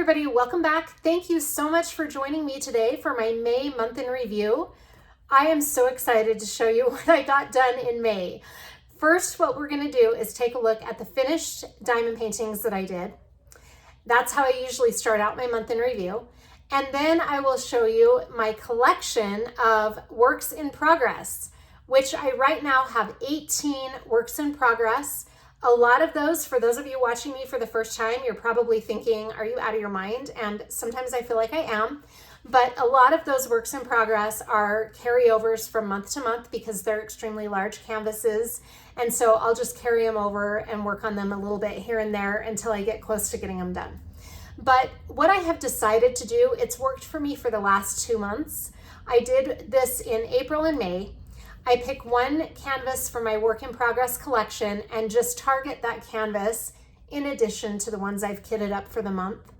everybody, welcome back. Thank you so much for joining me today for my May month in review. I am so excited to show you what I got done in May. First, what we're going to do is take a look at the finished diamond paintings that I did. That's how I usually start out my month in review. And then I will show you my collection of works in progress, which I right now have 18 works in progress. A lot of those, for those of you watching me for the first time, you're probably thinking, are you out of your mind? And sometimes I feel like I am. But a lot of those works in progress are carryovers from month to month because they're extremely large canvases. And so I'll just carry them over and work on them a little bit here and there until I get close to getting them done. But what I have decided to do, it's worked for me for the last 2 months. I did this in April and May. I pick one canvas for my work in progress collection and just target that canvas in addition to the ones I've kitted up for the month.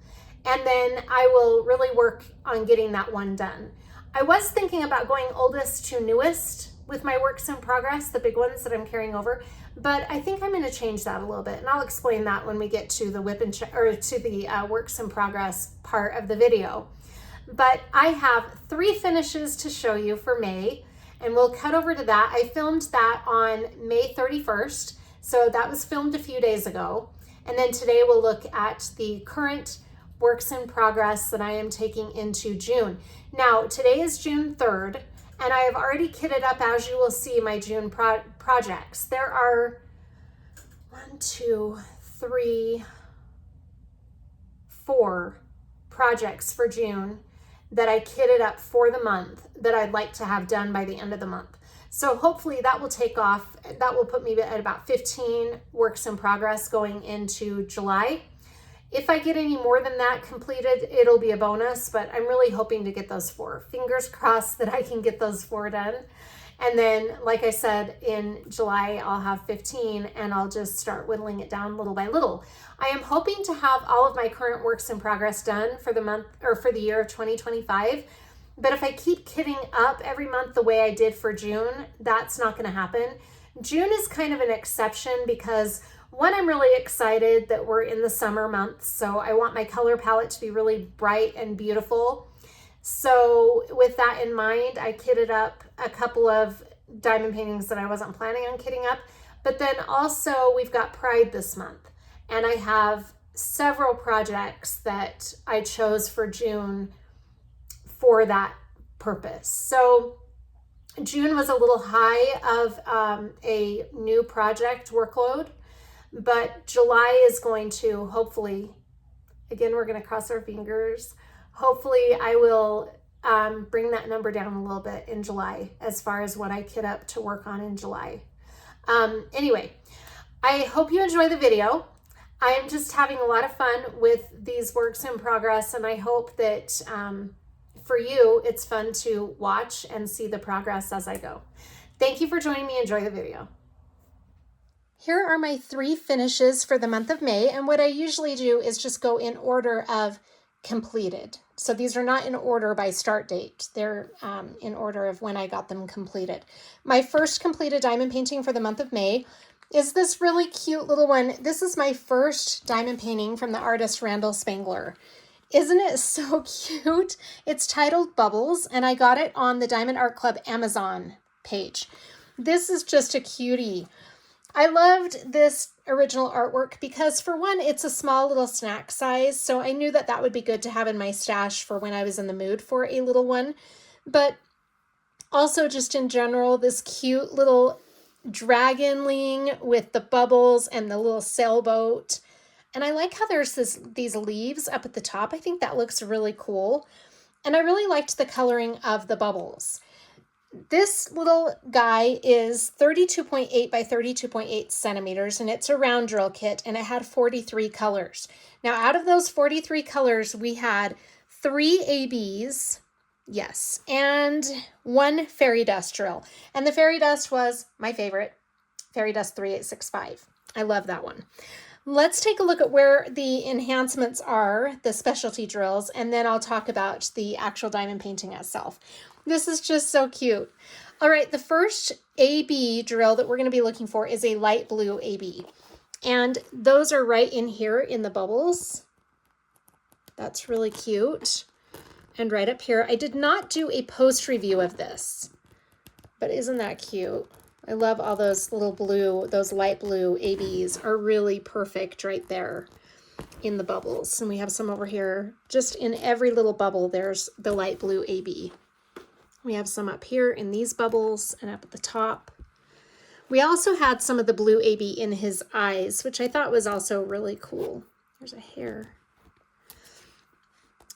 And then I will really work on getting that one done. I was thinking about going oldest to newest with my works in progress, the big ones that I'm carrying over, but I think I'm going to change that a little bit, and I'll explain that when we get to the WIP and to the works in progress part of the video. But I have 3 finishes to show you for May, and we'll cut over to that. I filmed that on May 31st, so that was filmed a few days ago. And then today we'll look at the current works in progress that I am taking into June. Now, today is June 3rd, and I have already kitted up, as you will see, my June projects. There are 1, 2, 3, 4 projects for June that I kitted up for the month that I'd like to have done by the end of the month. So hopefully that will take off. That will put me at about 15 works in progress going into July. If I get any more than that completed, it'll be a bonus, but I'm really hoping to get those 4. Fingers crossed that I can get those 4 done. And then, like I said, in July, I'll have 15 and I'll just start whittling it down little by little. I am hoping to have all of my current works in progress done for the month or for the year of 2025. But if I keep kitting up every month the way I did for June, that's not going to happen. June is kind of an exception because one, I'm really excited that we're in the summer months, so I want my color palette to be really bright and beautiful. So with that in mind, I kitted up a couple of diamond paintings that I wasn't planning on kitting up. But then also we've got Pride this month, and I have several projects that I chose for June for that purpose. So June was a little high of a new project workload, but July is going to hopefully, again, we're going to cross our fingers. Hopefully I will bring that number down a little bit in July as far as what I kit up to work on in July. Anyway, I hope you enjoy the video. I am just having a lot of fun with these works in progress, and I hope that for you, it's fun to watch and see the progress as I go. Thank you for joining me. Enjoy the video. Here are my 3 finishes for the month of May, and what I usually do is just go in order of completed. So these are not in order by start date. They're in order of when I got them completed. My first completed diamond painting for the month of May is this really cute little one. This is my first diamond painting from the artist Randall Spangler. Isn't it so cute? It's titled Bubbles, and I got it on the Diamond Art Club Amazon page. This is just a cutie. I loved this original artwork because, for one, it's a small little snack size, so I knew that that would be good to have in my stash for when I was in the mood for a little one. But also just in general, this cute little dragonling with the bubbles and the little sailboat. And I like how there's these leaves up at the top. I think that looks really cool. And I really liked the coloring of the bubbles. This little guy is 32.8 by 32.8 centimeters, and it's a round drill kit, and it had 43 colors. Now, out of those 43 colors, we had 3 ABs, yes, and 1 fairy dust drill. And the fairy dust was my favorite, Fairy Dust 3865. I love that one. Let's take a look at where the enhancements are, the specialty drills, and then I'll talk about the actual diamond painting itself. This is just so cute. All right, the first AB drill that we're going to be looking for is a light blue AB. And those are right in here in the bubbles. That's really cute. And right up here, I did not do a post review of this, but isn't that cute? I love all those little blue, those light blue ABs are really perfect right there in the bubbles. And we have some over here. Just in every little bubble, there's the light blue AB. We have some up here in these bubbles and up at the top. We also had some of the blue AB in his eyes, which I thought was also really cool. There's a hair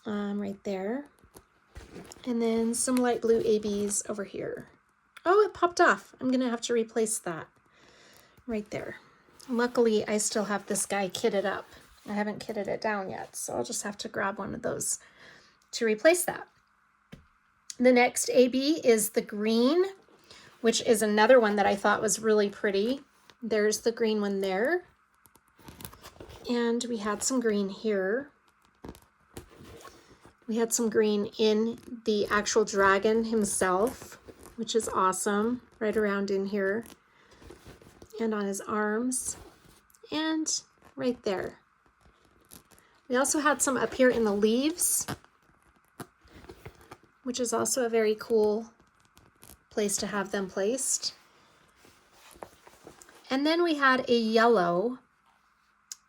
right there. And then some light blue ABs over here. Oh, it popped off. I'm gonna have to replace that right there. Luckily, I still have this guy kitted up. I haven't kitted it down yet, so I'll just have to grab one of those to replace that. The next AB is the green, which is another one that I thought was really pretty. There's the green one there. And we had some green here. We had some green in the actual dragon himself, which is awesome, right around in here. And on his arms. And right there. We also had some up here in the leaves, which is also a very cool place to have them placed. And then we had a yellow,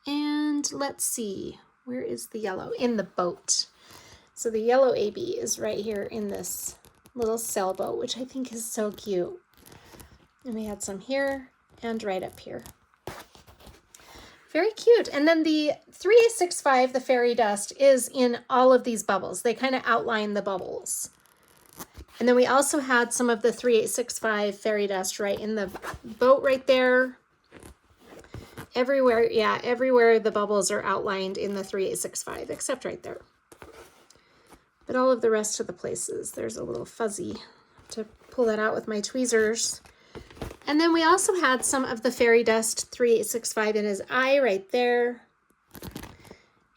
and let's see, where is the yellow? In the boat. So the yellow AB is right here in this little sailboat, which I think is so cute. And we had some here and right up here. Very cute. And then the 3865, the fairy dust, is in all of these bubbles. They kind of outline the bubbles. And then we also had some of the 3865 fairy dust right in the boat right there. Everywhere, yeah, everywhere the bubbles are outlined in the 3865, except right there. But all of the rest of the places, there's a little fuzzy to pull that out with my tweezers. And then we also had some of the fairy dust 3865 in his eye right there.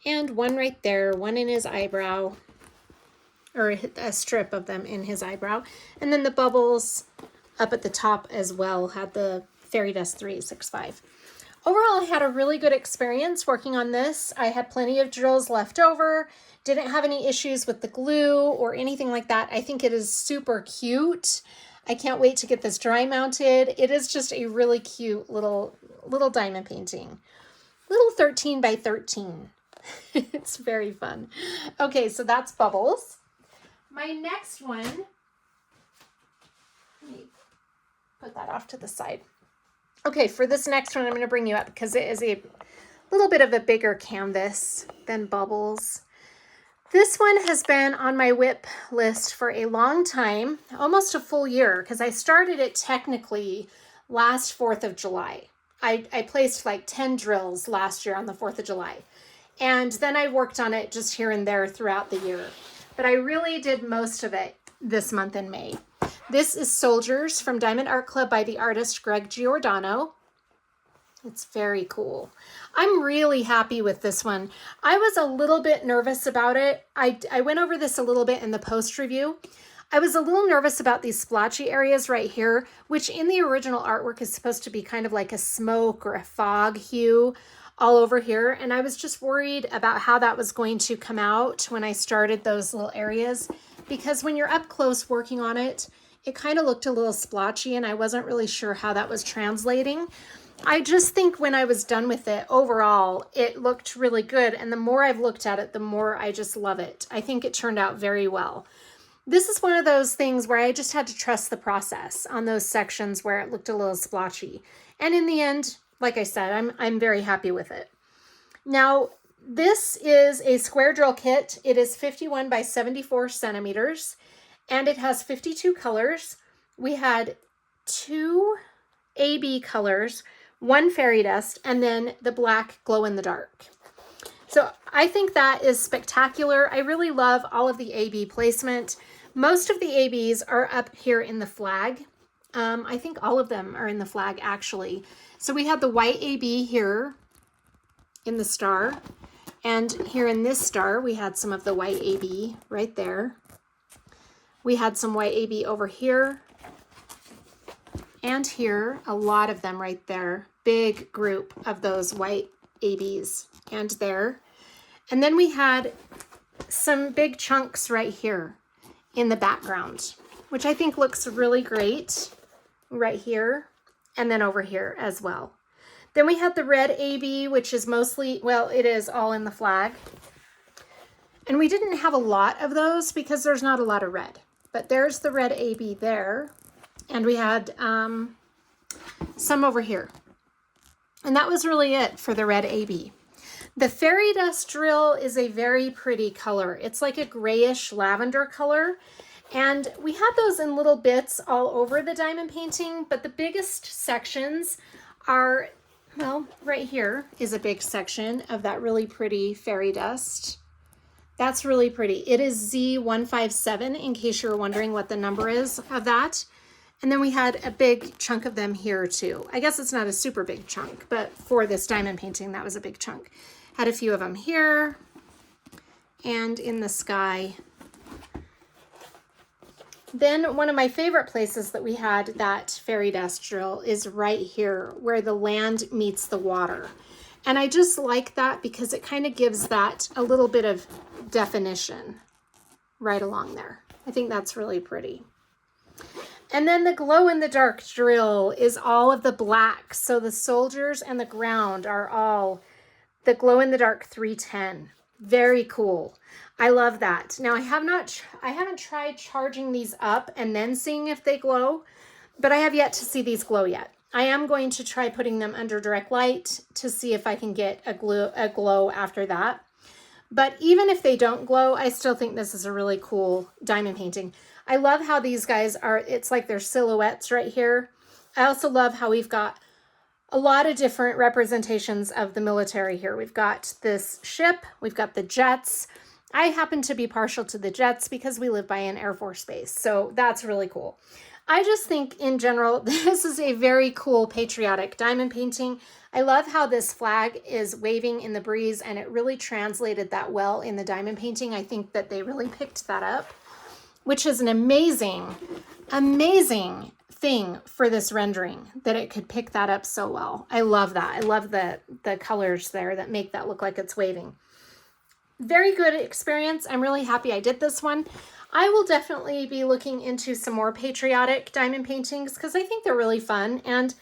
And one right there, one in his eyebrow, or a strip of them in his eyebrow. And then the bubbles up at the top as well had the fairy dust 3865. Overall, I had a really good experience working on this. I had plenty of drills left over, didn't have any issues with the glue or anything like that. I think it is super cute. I can't wait to get this dry mounted. It is just a really cute little diamond painting. Little 13 by 13. It's very fun. Okay, so that's bubbles. My next one, let me put that off to the side. Okay, for this next one, I'm going to bring you up because it is a little bit of a bigger canvas than bubbles. This one has been on my WIP list for a long time, almost a full year, because I started it technically last 4th of July. I placed like 10 drills last year on the 4th of July. And then I worked on it just here and there throughout the year. But I really did most of it this month in May. This is Soldiers from Diamond Art Club by the artist Greg Giordano. It's very cool. I'm really happy with this one. I was a little bit nervous about it. I went over this a little bit in the post review. I was a little nervous about these splotchy areas right here, which in the original artwork is supposed to be kind of like a smoke or a fog hue all over here. And I was just worried about how that was going to come out when I started those little areas, because when you're up close working on it, it kind of looked a little splotchy and I wasn't really sure how that was translating. I just think when I was done with it, overall, it looked really good. And the more I've looked at it, the more I just love it. I think it turned out very well. This is one of those things where I just had to trust the process on those sections where it looked a little splotchy. And in the end, like I said, I'm very happy with it. Now, this is a square drill kit. It is 51 by 74 centimeters. And it has 52 colors. We had 2 AB colors, 1 fairy dust, and then the black glow in the dark. So I think that is spectacular. I really love all of the AB placement. Most of the ABs are up here in the flag. I think all of them are in the flag actually. So we had the white AB here in the star. And here in this star, we had some of the white AB right there. We had some white AB over here and here, a lot of them right there. Big group of those white ABs and there. And then we had some big chunks right here in the background, which I think looks really great right here and then over here as well. Then we had the red AB, which is mostly, well, it is all in the flag. And we didn't have a lot of those because there's not a lot of red, but there's the red AB there. And we had some over here. And that was really it for the red AB. The fairy dust drill is a very pretty color. It's like a grayish lavender color. And we had those in little bits all over the diamond painting, but the biggest sections are, well, right here is a big section of that really pretty fairy dust. That's really pretty. It is Z157, in case you're wondering what the number is of that. And then we had a big chunk of them here too. I guess it's not a super big chunk, but for this diamond painting, that was a big chunk. Had a few of them here and in the sky. Then one of my favorite places that we had that fairy dust drill is right here where the land meets the water. And I just like that because it kind of gives that a little bit of definition right along there. I think that's really pretty. And then the glow in the dark drill is all of the black. So the soldiers and the ground are all the glow in the dark 310. Very cool. I love that. Now I haven't tried charging these up and then seeing if they glow, but I have yet to see these glow yet. I am going to try putting them under direct light to see if I can get a glow after that. But even if they don't glow, I still think this is a really cool diamond painting. I love how these guys are, it's like they're silhouettes right here. I also love how we've got a lot of different representations of the military here. We've got this ship, we've got the jets. I happen to be partial to the jets because we live by an Air Force base, so that's really cool. I just think in general, this is a very cool patriotic diamond painting. I love how this flag is waving in the breeze and it really translated that well in the diamond painting. I think that they really picked that up, which is an amazing, amazing thing for this rendering, that it could pick that up so well. I love that. I love the colors there that make that look like it's waving. Very good experience. I'm really happy I did this one. I will definitely be looking into some more patriotic diamond paintings because I think they're really fun and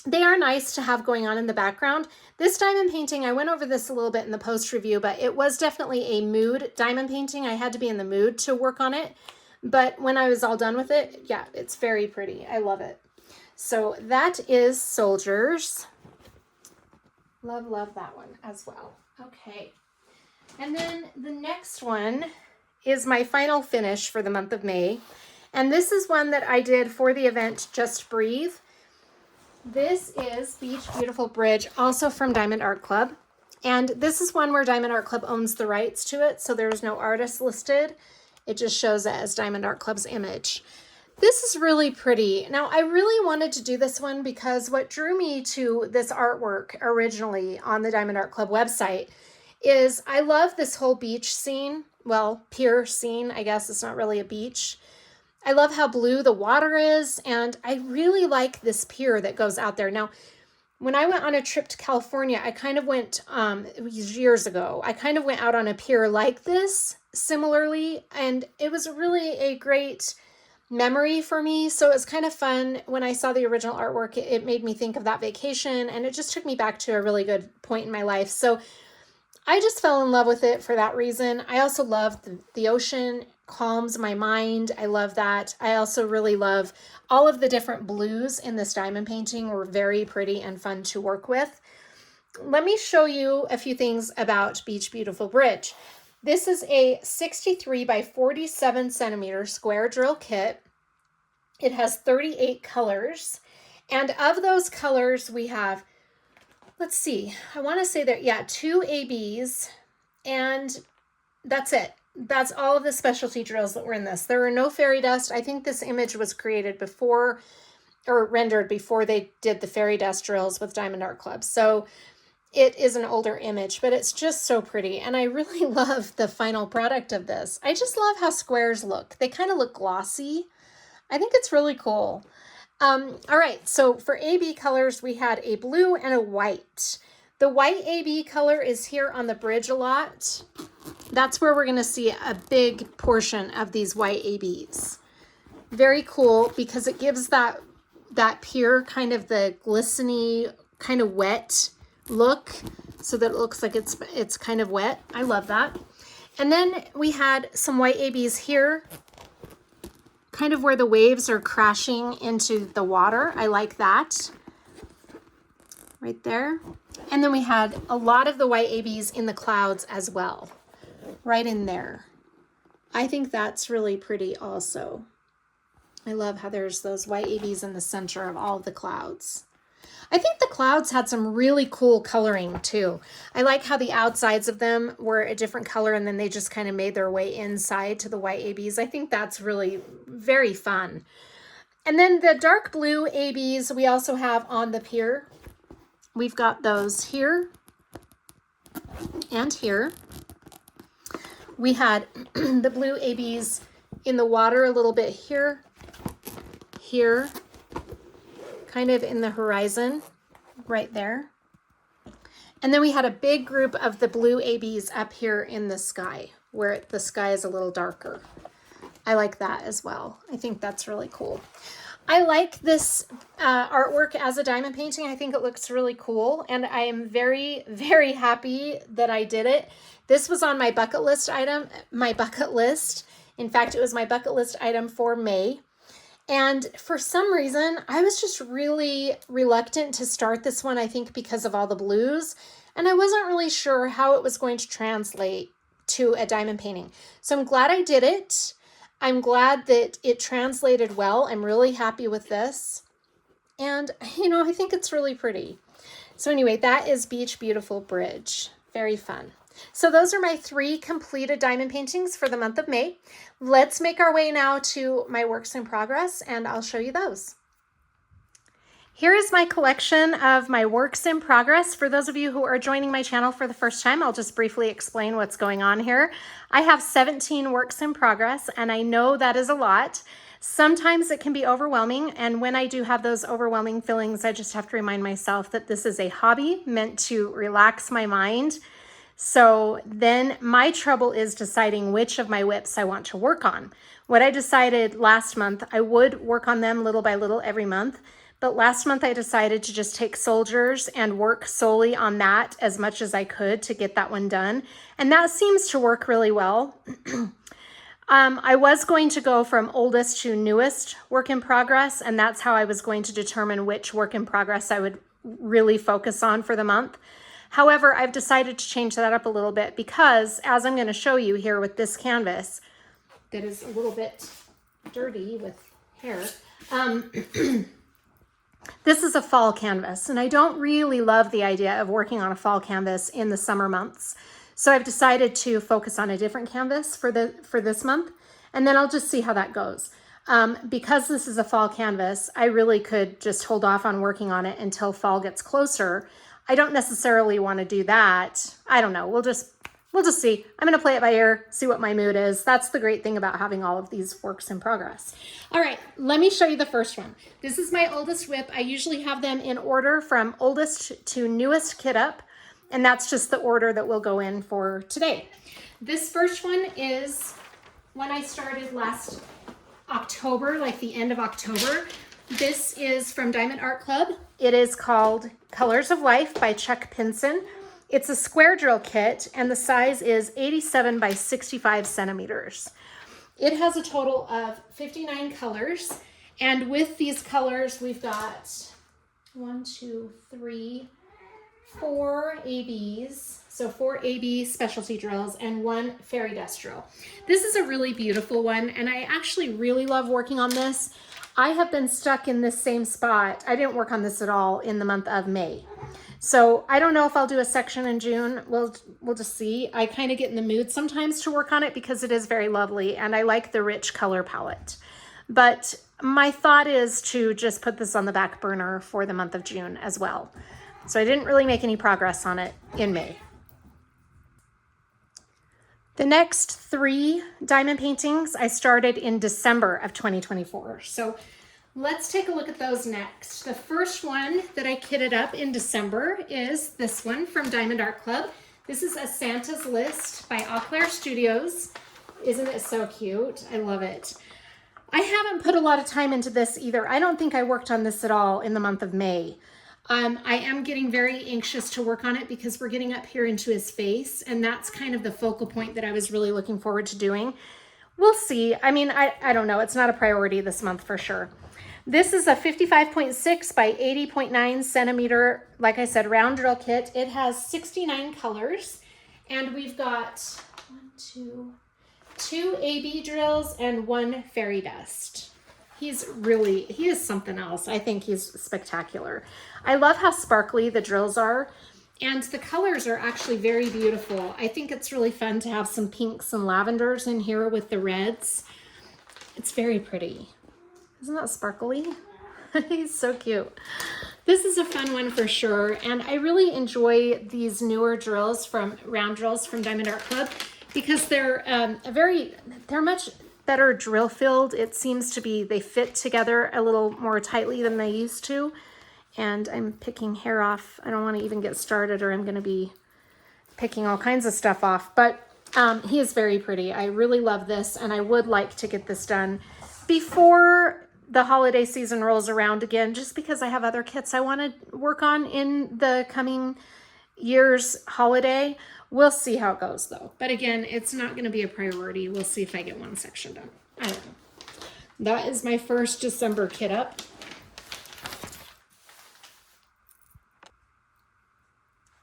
they are nice to have going on in the background. This diamond painting, I went over this a little bit in the post review, but it was definitely a mood diamond painting. I had to be in the mood to work on it. But when I was all done with it, yeah, it's very pretty. I love it. So that is Soldiers. Love, love that one as well. Okay. And then the next one is my final finish for the month of May. And this is one that I did for the event Just Breathe. This is Beach Beautiful Bridge, also from Diamond Art Club. And this is one where Diamond Art Club owns the rights to it, so there's no artist listed. It just shows it as Diamond Art Club's image. This is really pretty. Now, I really wanted to do this one because what drew me to this artwork originally on the Diamond Art Club website is I love this whole beach scene. Well, pier scene, I guess it's not really a beach. I love how blue the water is, and I really like this pier that goes out there. Now, when I went on a trip to California, I kind of went, it was years ago, I kind of went out on a pier like this, similarly, and it was really a great memory for me. So it was kind of fun. When I saw the original artwork, it made me think of that vacation, and it just took me back to a really good point in my life. So I just fell in love with it for that reason. I also love the ocean, calms my mind. I love that. I also really love all of the different blues in this diamond painting were very pretty and fun to work with. Let me show you a few things about Beach Beautiful Bridge. This is a 63 by 47 centimeter square drill kit. It has 38 colors. And of those colors, we have, let's see, I want to say that, yeah, 2 ABs, and that's it. That's all of the specialty drills that were in this. There were no fairy dust. I think this image was created before, or rendered before they did the fairy dust drills with Diamond Art Club. So it is an older image, but it's just so pretty. And I really love the final product of this. I just love how squares look. They kind of look glossy. I think it's really cool. All right, so for AB colors, we had a blue and a white. The white AB color is here on the bridge a lot. That's where we're gonna see a big portion of these white ABs. Very cool because it gives that pure kind of the glistening, kind of wet look so that it looks like it's kind of wet. I love that. And then we had some white ABs here, kind of where the waves are crashing into the water. I like that. Right there. And then we had a lot of the white ABs in the clouds as well, right in there. I think that's really pretty also. I love how there's those white ABs in the center of all of the clouds. I think the clouds had some really cool coloring too. I like how the outsides of them were a different color and then they just kind of made their way inside to the white ABs. I think that's really very fun. And then the dark blue ABs we also have on the pier. We've got those here and here. We had the blue ABs in the water a little bit here, here, kind of in the horizon, right there. And then we had a big group of the blue ABs up here in the sky, where the sky is a little darker. I like that as well. I think that's really cool. I like this artwork as a diamond painting. I think it looks really cool, and I am very, very happy that I did it. This was on my bucket list item, In fact, it was my bucket list item for May. And for some reason, I was just really reluctant to start this one, I think because of all the blues, and I wasn't really sure how it was going to translate to a diamond painting. So I'm glad I did it. I'm glad that it translated well. I'm really happy with this. And, you know, I think it's really pretty. So anyway, that is Beach Beautiful Bridge. Very fun. So those are my 3 completed diamond paintings for the month of May. Let's make our way now to my works in progress, and I'll show you those. Here is my collection of my works in progress. For those of you who are joining my channel for the first time, I'll just briefly explain what's going on here. I have 17 works in progress, and I know that is a lot. Sometimes it can be overwhelming, and when I do have those overwhelming feelings, I just have to remind myself that this is a hobby meant to relax my mind. So then my trouble is deciding which of my WIPs I want to work on. What I decided last month, I would work on them little by little every month. But last month I decided to just take soldiers and work solely on that as much as I could to get that one done. And that seems to work really well. I was going to go from oldest to newest work in progress, and that's how I was going to determine which work in progress I would really focus on for the month. However, I've decided to change that up a little bit because, as I'm going to show you here with this canvas that is a little bit dirty with hair, this is a fall canvas, and I don't really love the idea of working on a fall canvas in the summer months. So I've decided to focus on a different canvas for this month, and then I'll just see how that goes. Because this is a fall canvas, I really could just hold off on working on it until fall gets closer. I don't necessarily want to do that. I don't know. We'll just see. I'm going to play it by ear, see what my mood is. That's the great thing about having all of these works in progress. All right, let me show you the first one. This is my oldest WIP. I usually have them in order from oldest to newest kit up, and that's just the order that we'll go in for today. This first one is one I started last October, like the end of October. This is from Diamond Art Club. It is called Colors of Life by Chuck Pinson. It's a square drill kit, and the size is 87 by 65 centimeters. It has a total of 59 colors, and with these colors, we've got 4 ABs, so 4 AB specialty drills and 1 fairy dust drill. This is a really beautiful one, and I actually really love working on this. I have been stuck in this same spot. I didn't work on this at all in the month of May. So I don't know if I'll do a section in June. We'll just see. I kind of get in the mood sometimes to work on it because it is very lovely and I like the rich color palette. But my thought is to just put this on the back burner for the month of June as well. So I didn't really make any progress on it in May. The next 3 diamond paintings I started in December of 2024. So Let's take a look at those next. The first one that I kitted up in December is this one from Diamond Art Club. This is a Santa's List by Eau Claire Studios. Isn't it so cute? I love it. I haven't put a lot of time into this either. I don't think I worked on this at all in the month of May. I am getting very anxious to work on it because we're getting up here into his face, and that's kind of the focal point that I was really looking forward to doing. We'll see. I mean, I don't know. It's not a priority this month for sure. This is a 55.6 by 80.9 centimeter, like I said, round drill kit. It has 69 colors, and we've got two AB drills and one fairy dust. He is something else. I think he's spectacular. I love how sparkly the drills are, and the colors are actually very beautiful. I think it's really fun to have some pinks and lavenders in here with the reds. It's very pretty. Isn't that sparkly? He's so cute. This is a fun one for sure, and I really enjoy these newer drills round drills from Diamond Art Club because they're much better drill filled. It seems to be, they fit together a little more tightly than they used to. And I'm picking hair off. I don't want to even get started or I'm going to be picking all kinds of stuff off. But he is very pretty. I really love this, and I would like to get this done before the holiday season rolls around again, just because I have other kits I want to work on in the coming year's holiday. We'll see how it goes though. But again, it's not going to be a priority. We'll see if I get one section done. I don't know. That is my first December kit up.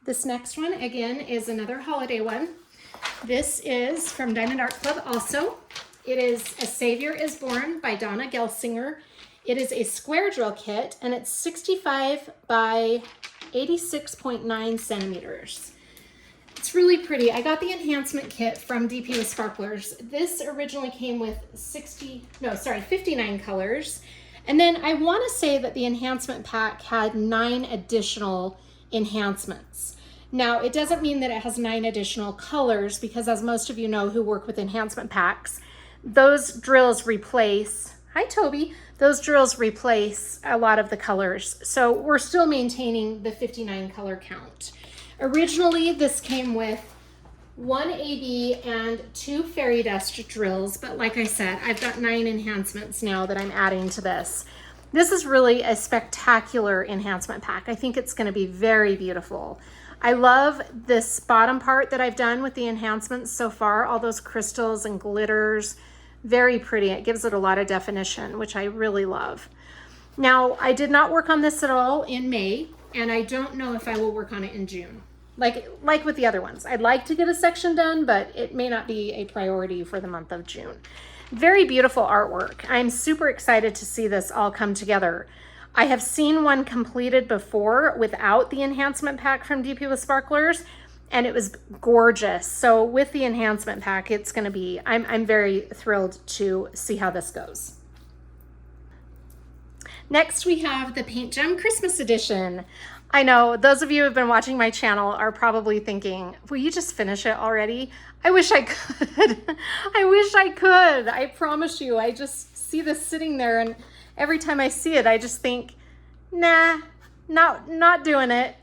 This next one, again, is another holiday one. This is from Diamond Art Club also. It is A Savior is Born by Donna Gelsinger. It is a square drill kit, and it's 65 by 86.9 centimeters. It's really pretty. I got the enhancement kit from DP with Sparklers. This originally came with 59 colors. And then I want to say that the enhancement pack had 9 additional enhancements. Now, it doesn't mean that it has 9 additional colors because, as most of you know who work with enhancement packs, those drills replace, hi Toby, those drills replace a lot of the colors. So we're still maintaining the 59 color count. Originally, this came with 1 AB and 2 fairy dust drills, but like I said, I've got 9 enhancements now that I'm adding to this. This is really a spectacular enhancement pack. I think it's going to be very beautiful. I love this bottom part that I've done with the enhancements so far, all those crystals and glitters. Very pretty. It gives it a lot of definition, which I really love. Now, I did not work on this at all in May, and I don't know if I will work on it in June. Like with the other ones. I'd like to get a section done, but it may not be a priority for the month of June. Very beautiful artwork. I'm super excited to see this all come together. I have seen one completed before without the enhancement pack from DP with Sparklers, and it was gorgeous. So with the enhancement pack, it's going to be, I'm very thrilled to see how this goes. Next, we have the PaintGem Christmas Edition. I know those of you who have been watching my channel are probably thinking, will you just finish it already? I wish I could. I wish I could. I promise you, I just see this sitting there, and every time I see it, I just think, nah, not doing it.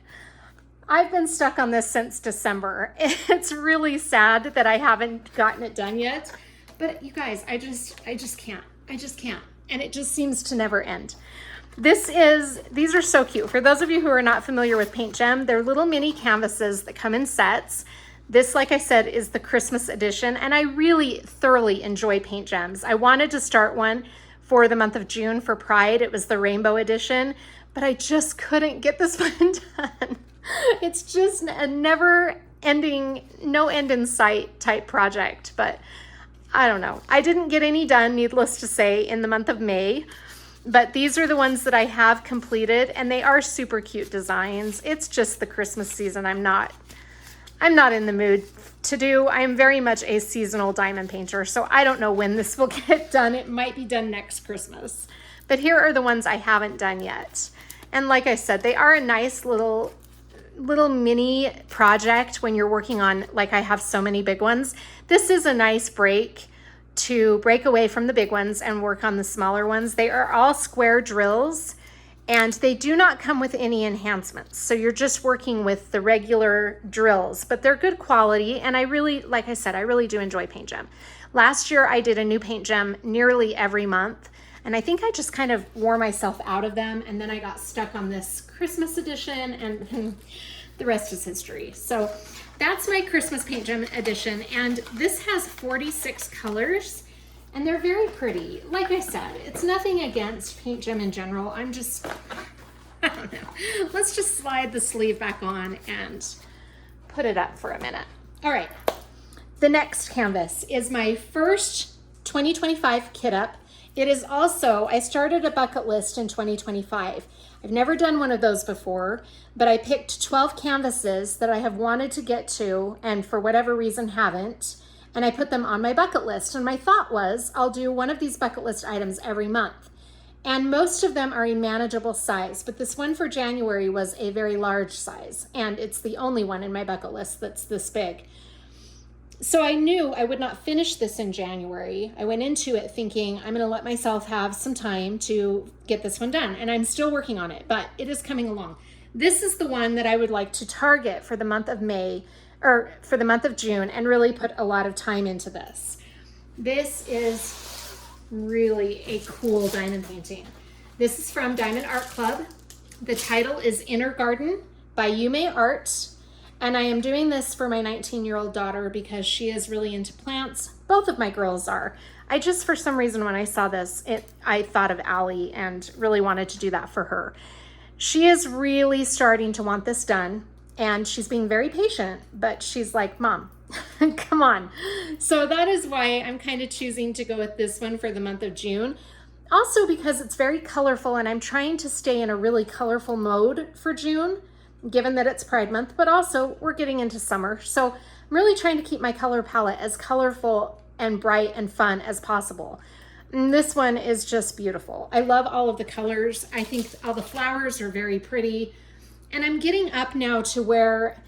I've been stuck on this since December. It's really sad that I haven't gotten it done yet, but you guys, I just can't. And it just seems to never end. These are so cute. For those of you who are not familiar with PaintGem, they're little mini canvases that come in sets. This, like I said, is the Christmas edition, and I really thoroughly enjoy PaintGems. I wanted to start one for the month of June for Pride. It was the Rainbow Edition, but I just couldn't get this one done. It's just a never-ending, no end in sight type project, but I don't know. I didn't get any done, needless to say, in the month of May, but these are the ones that I have completed, and they are super cute designs. It's just the Christmas season. I'm not in the mood to do. I'm very much a seasonal diamond painter, so I don't know when this will get done. It might be done next Christmas, but here are the ones I haven't done yet. And like I said, they are a nice little mini project when you're working on, like I have so many big ones. This is a nice break to break away from the big ones and work on the smaller ones. They are all square drills, and they do not come with any enhancements. So you're just working with the regular drills, but they're good quality. And I really, like I said, I really do enjoy PaintGem. Last year, I did a new PaintGem nearly every month. And I think I just kind of wore myself out of them. And then I got stuck on this Christmas edition, and the rest is history. So that's my Christmas PaintGem edition. And this has 46 colors. And they're very pretty. Like I said, it's nothing against PaintGem in general. I don't know. Let's just slide the sleeve back on and put it up for a minute. All right. The next canvas is my first 2025 kit up. It is also, I started a bucket list in 2025. I've never done one of those before, but I picked 12 canvases that I have wanted to get to and for whatever reason haven't. And I put them on my bucket list. And my thought was, I'll do one of these bucket list items every month. And most of them are a manageable size, but this one for January was a very large size. And it's the only one in my bucket list that's this big. So I knew I would not finish this in January. I went into it thinking I'm gonna let myself have some time to get this one done. And I'm still working on it, but it is coming along. This is the one that I would like to target for the month of May, or for the month of June, and really put a lot of time into this. This is really a cool diamond painting. This is from Diamond Art Club. The title is Inner Garden by Yume Art. And I am doing this for my 19-year-old daughter because she is really into plants. Both of my girls are. I just, for some reason, when I saw this, I thought of Allie and really wanted to do that for her. She is really starting to want this done. And she's being very patient, but she's like, Mom, come on. So that is why I'm kind of choosing to go with this one for the month of June. Also because it's very colorful, and I'm trying to stay in a really colorful mode for June, given that it's Pride Month, but also we're getting into summer. So I'm really trying to keep my color palette as colorful and bright and fun as possible. And this one is just beautiful. I love all of the colors. I think all the flowers are very pretty. And I'm getting up now to where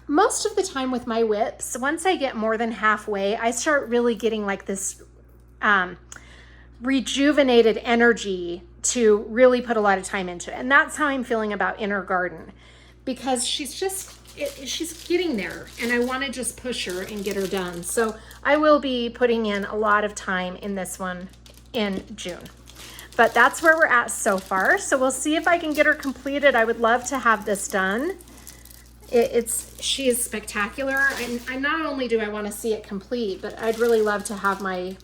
most of the time with my WIPs, once I get more than halfway, I start really getting like this rejuvenated energy to really put a lot of time into it. And that's how I'm feeling about Inner Garden, because she's getting there, and I want to just push her and get her done. So I will be putting in a lot of time in this one in June. But that's where we're at so far. So we'll see if I can get her completed. I would love to have this done. She is spectacular. And not only do I want to see it complete, but I'd really love to have my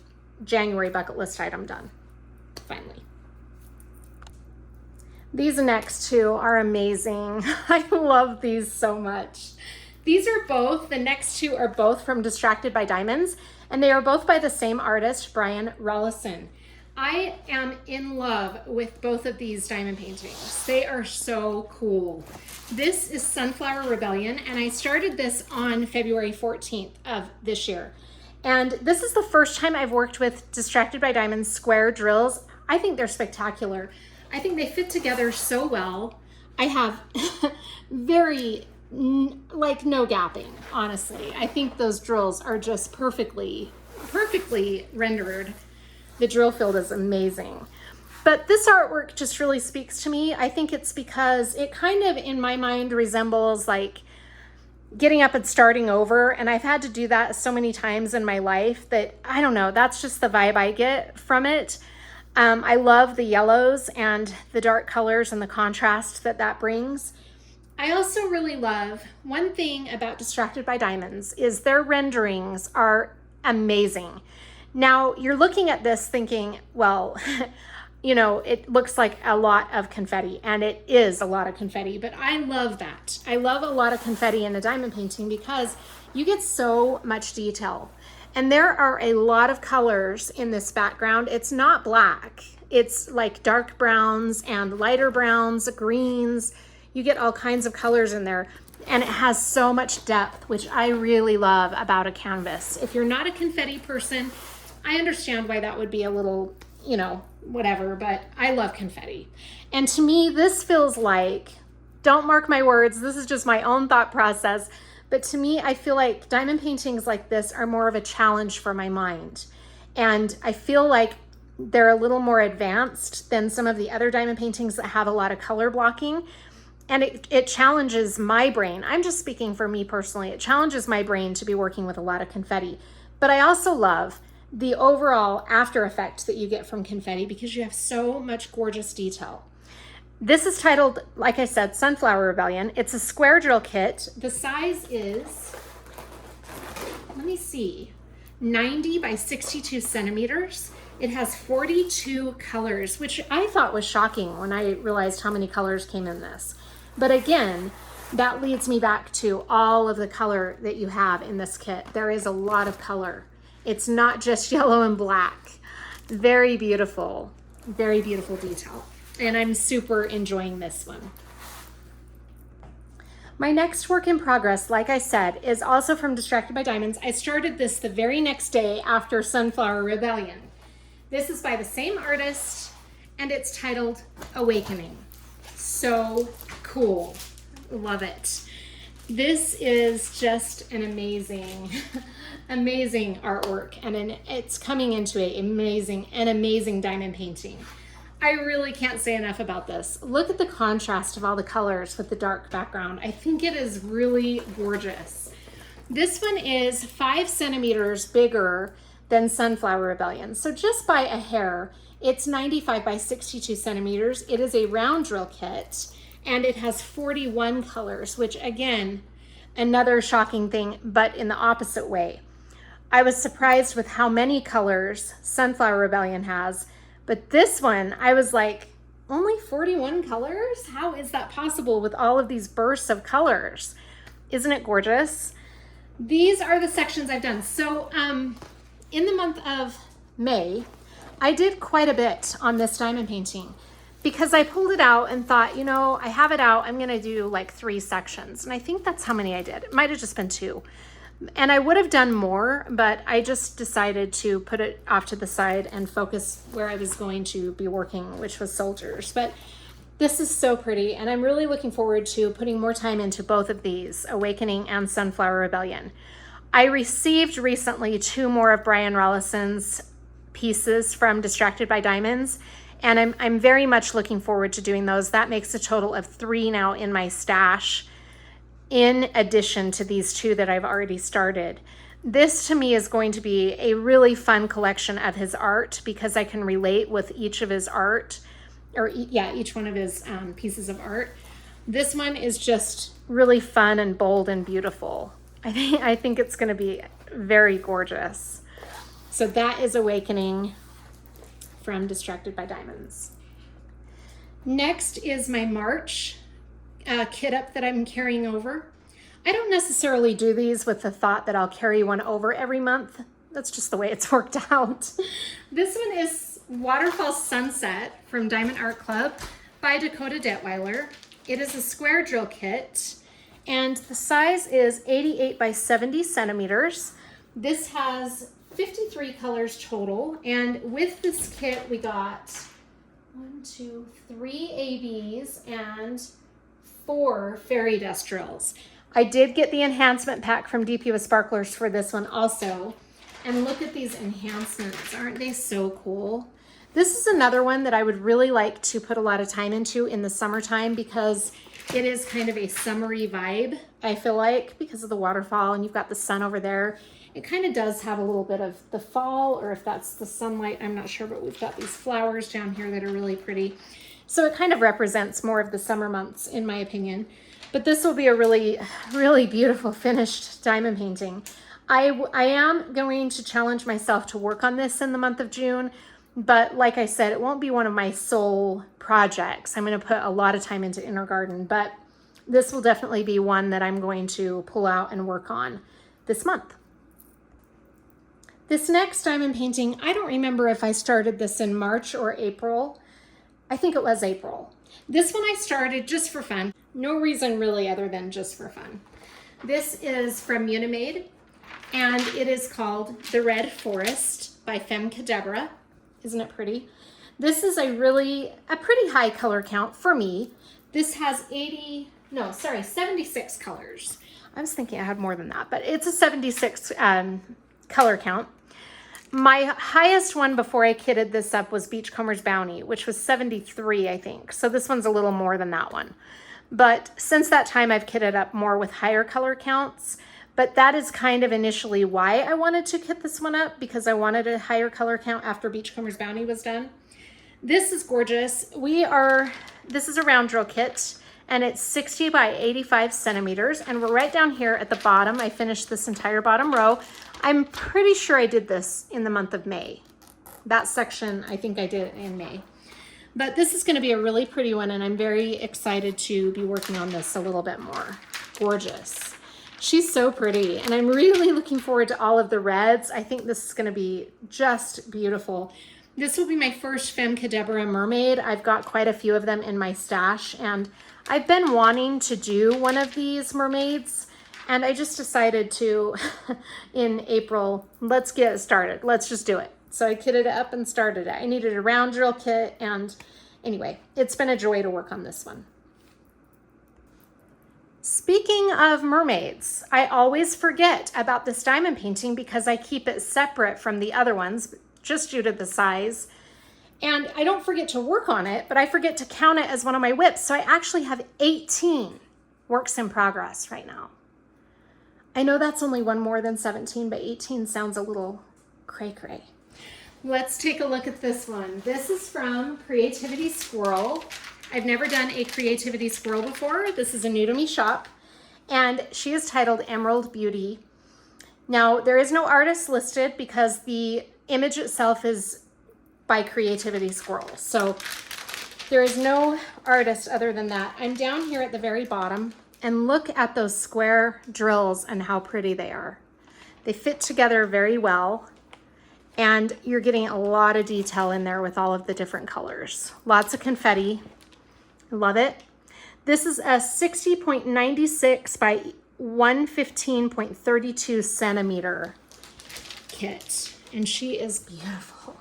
January bucket list item done, finally. These next two are amazing. I love these so much. These are both, the next two are both from Distracted by Diamonds, and they are both by the same artist, Brian Rollison. I am in love with both of these diamond paintings. They are so cool. This is Sunflower Rebellion, and I started this on February 14th of this year. And this is the first time I've worked with Distracted by Diamonds square drills. I think they're spectacular. I think they fit together so well. I have very, like, no gapping, honestly. I think those drills are just perfectly rendered. The drill field is amazing. But this artwork just really speaks to me. I think it's because it kind of, in my mind, resembles like getting up and starting over. And I've had to do that so many times in my life that, I don't know, that's just the vibe I get from it. I love the yellows and the dark colors and the contrast that brings. I also really love, one thing about Distracted by Diamonds is their renderings are amazing. Now, you're looking at this thinking, well, you know, it looks like a lot of confetti, and it is a lot of confetti, but I love that. I love a lot of confetti in a diamond painting because you get so much detail. And there are a lot of colors in this background. It's not black. It's like dark browns and lighter browns, greens. You get all kinds of colors in there. And it has so much depth, which I really love about a canvas. If you're not a confetti person, I understand why that would be a little, you know, whatever, but I love confetti. And to me, this feels like, don't mark my words, this is just my own thought process, but to me, I feel like diamond paintings like this are more of a challenge for my mind. And I feel like they're a little more advanced than some of the other diamond paintings that have a lot of color blocking. And it challenges my brain. I'm just speaking for me personally. It challenges my brain to be working with a lot of confetti. But I also love the overall after effect that you get from confetti because you have so much gorgeous detail. This is titled, like I said, Sunflower Rebellion. It's a square drill kit. The size is, let me see, 90 by 62 centimeters. It has 42 colors, which I thought was shocking when I realized how many colors came in this. But again, that leads me back to all of the color that you have in this kit. There is a lot of color. It's not just yellow and black. Very beautiful detail. And I'm super enjoying this one. My next work in progress, like I said, is also from Distracted by Diamonds. I started this the very next day after Sunflower Rebellion. This is by the same artist, and it's titled Awakening. So cool. Love it. This is just an amazing, amazing artwork, and it's coming into an amazing diamond painting. I really can't say enough about this. Look at the contrast of all the colors with the dark background. I think it is really gorgeous. This one is 5 centimeters bigger than Sunflower Rebellion. So just by a hair, it's 95 by 62 centimeters. It is a round drill kit, and it has 41 colors, which again, another shocking thing, but in the opposite way. I was surprised with how many colors Sunflower Rebellion has, but this one, I was like, only 41 colors? How is that possible with all of these bursts of colors? Isn't it gorgeous? These are the sections I've done. So in the month of May, I did quite a bit on this diamond painting because I pulled it out and thought, you know, I have it out, I'm gonna do like 3 sections. And I think that's how many I did. It might've just been 2. And I would have done more, but I just decided to put it off to the side and focus where I was going to be working, which was soldiers. But this is so pretty, and I'm really looking forward to putting more time into both of these, Awakening and Sunflower Rebellion. I received recently 2 more of Brian Rollison's pieces from Distracted by Diamonds, and I'm very much looking forward to doing those. That makes a total of 3 now in my stash, in addition to these 2 that I've already started. This to me is going to be a really fun collection of his art because I can relate with each of his art, or each one of his pieces of art. This one is just really fun and bold and beautiful. I think it's going to be very gorgeous. So that is Awakening from Distracted by Diamonds. Next is my March kit up that I'm carrying over. I don't necessarily do these with the thought that I'll carry one over every month. That's just the way it's worked out. This one is Waterfall Sunset from Diamond Art Club by Dakota Detweiler. It is a square drill kit, and the size is 88 by 70 centimeters. This has 53 colors total, and with this kit we got 3 ABs and 4 fairy dust drills. I did get the enhancement pack from DP with Sparklers for this one also. And look at these enhancements. Aren't they so cool? This is another one that I would really like to put a lot of time into in the summertime because it is kind of a summery vibe, I feel like, because of the waterfall and you've got the sun over there. It kind of does have a little bit of the fall, or if that's the sunlight, I'm not sure, but we've got these flowers down here that are really pretty. So it kind of represents more of the summer months, in my opinion. But this will be a really, really beautiful finished diamond painting. I am going to challenge myself to work on this in the month of June, but like I said, it won't be one of my sole projects. I'm going to put a lot of time into Inner Garden, but this will definitely be one that I'm going to pull out and work on this month. This next diamond painting, I don't remember if I started this in March or April. I think it was April. This one I started just for fun. No reason really other than just for fun. This is from Munimade, and it is called The Red Forest by Femke Deborah. Isn't it pretty? This is a pretty high color count for me. This has 76 colors. I was thinking I had more than that, but it's a 76 color count. My highest one before I kitted this up was Beachcomber's Bounty, which was 73, I think. So this one's a little more than that one. But since that time, I've kitted up more with higher color counts. But that is kind of initially why I wanted to kit this one up, because I wanted a higher color count after Beachcomber's Bounty was done. This is gorgeous. This is a round drill kit, and it's 60 by 85 centimeters. And we're right down here at the bottom. I finished this entire bottom row. I'm pretty sure I did this in the month of May. That section, I think I did it in May. But this is going to be a really pretty one, and I'm very excited to be working on this a little bit more. Gorgeous. She's so pretty, and I'm really looking forward to all of the reds. I think this is going to be just beautiful. This will be my first Femme Cadabra mermaid. I've got quite a few of them in my stash, and I've been wanting to do one of these mermaids, and I just decided to, in April, let's get it started. Let's just do it. So I kitted it up and started it. I needed a round drill kit, and anyway, it's been a joy to work on this one. Speaking of mermaids, I always forget about this diamond painting because I keep it separate from the other ones, just due to the size. And I don't forget to work on it, but I forget to count it as one of my WIPs. So I actually have 18 works in progress right now. I know that's only one more than 17, but 18 sounds a little cray-cray. Let's take a look at this one. This is from Creativity Squirrel. I've never done a Creativity Squirrel before. This is a new to me shop, and she is titled Emerald Beauty. Now, there is no artist listed because the image itself is by Creativity Squirrel. So there is no artist other than that. I'm down here at the very bottom, and look at those square drills and how pretty they are. They fit together very well, and you're getting a lot of detail in there with all of the different colors. Lots of confetti. I love it. This is a 60.96 by 115.32 centimeter kit, and she is beautiful.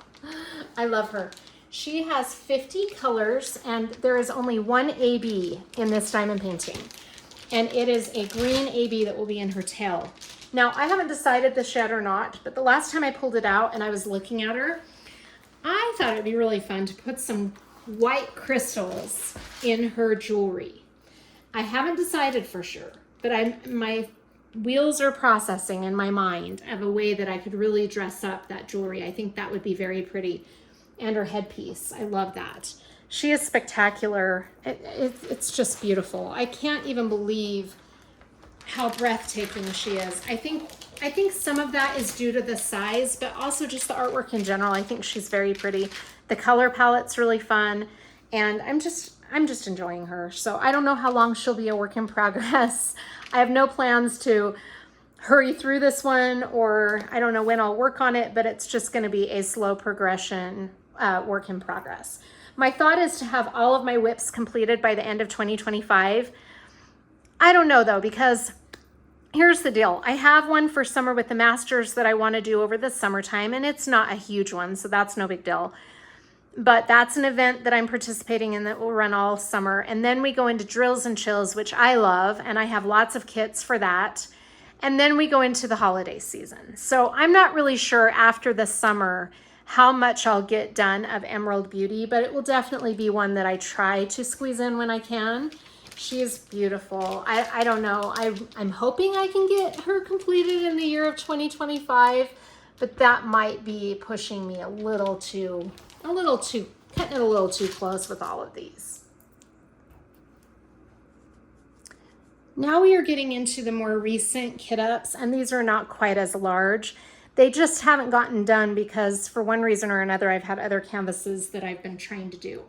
I love her. She has 50 colors, and there is only one AB in this diamond painting, and it is a green AB that will be in her tail. Now, I haven't decided this yet or not, but the last time I pulled it out and I was looking at her, I thought it'd be really fun to put some white crystals in her jewelry. I haven't decided for sure, but my wheels are processing in my mind of a way that I could really dress up that jewelry. I think that would be very pretty. And her headpiece, I love that. She is spectacular. It's just beautiful. I can't even believe how breathtaking she is. I think some of that is due to the size, but also just the artwork in general. I think she's very pretty. The color palette's really fun, and I'm just enjoying her. So I don't know how long she'll be a work in progress. I have no plans to hurry through this one, or I don't know when I'll work on it, but it's just going to be a slow progression work in progress. My thought is to have all of my WIPs completed by the end of 2025. I don't know though, because here's the deal. I have one for Summer with the Masters that I want to do over the summertime, and it's not a huge one, so that's no big deal. But that's an event that I'm participating in that will run all summer. And then we go into Drills and Chills, which I love, and I have lots of kits for that. And then we go into the holiday season. So I'm not really sure after the summer how much I'll get done of Emerald Beauty, but it will definitely be one that I try to squeeze in when I can. She is beautiful. I don't know. I'm hoping I can get her completed in the year of 2025, but that might be pushing me cutting it a little too close with all of these. Now we are getting into the more recent kit ups, and these are not quite as large. They just haven't gotten done because for one reason or another, I've had other canvases that I've been trying to do.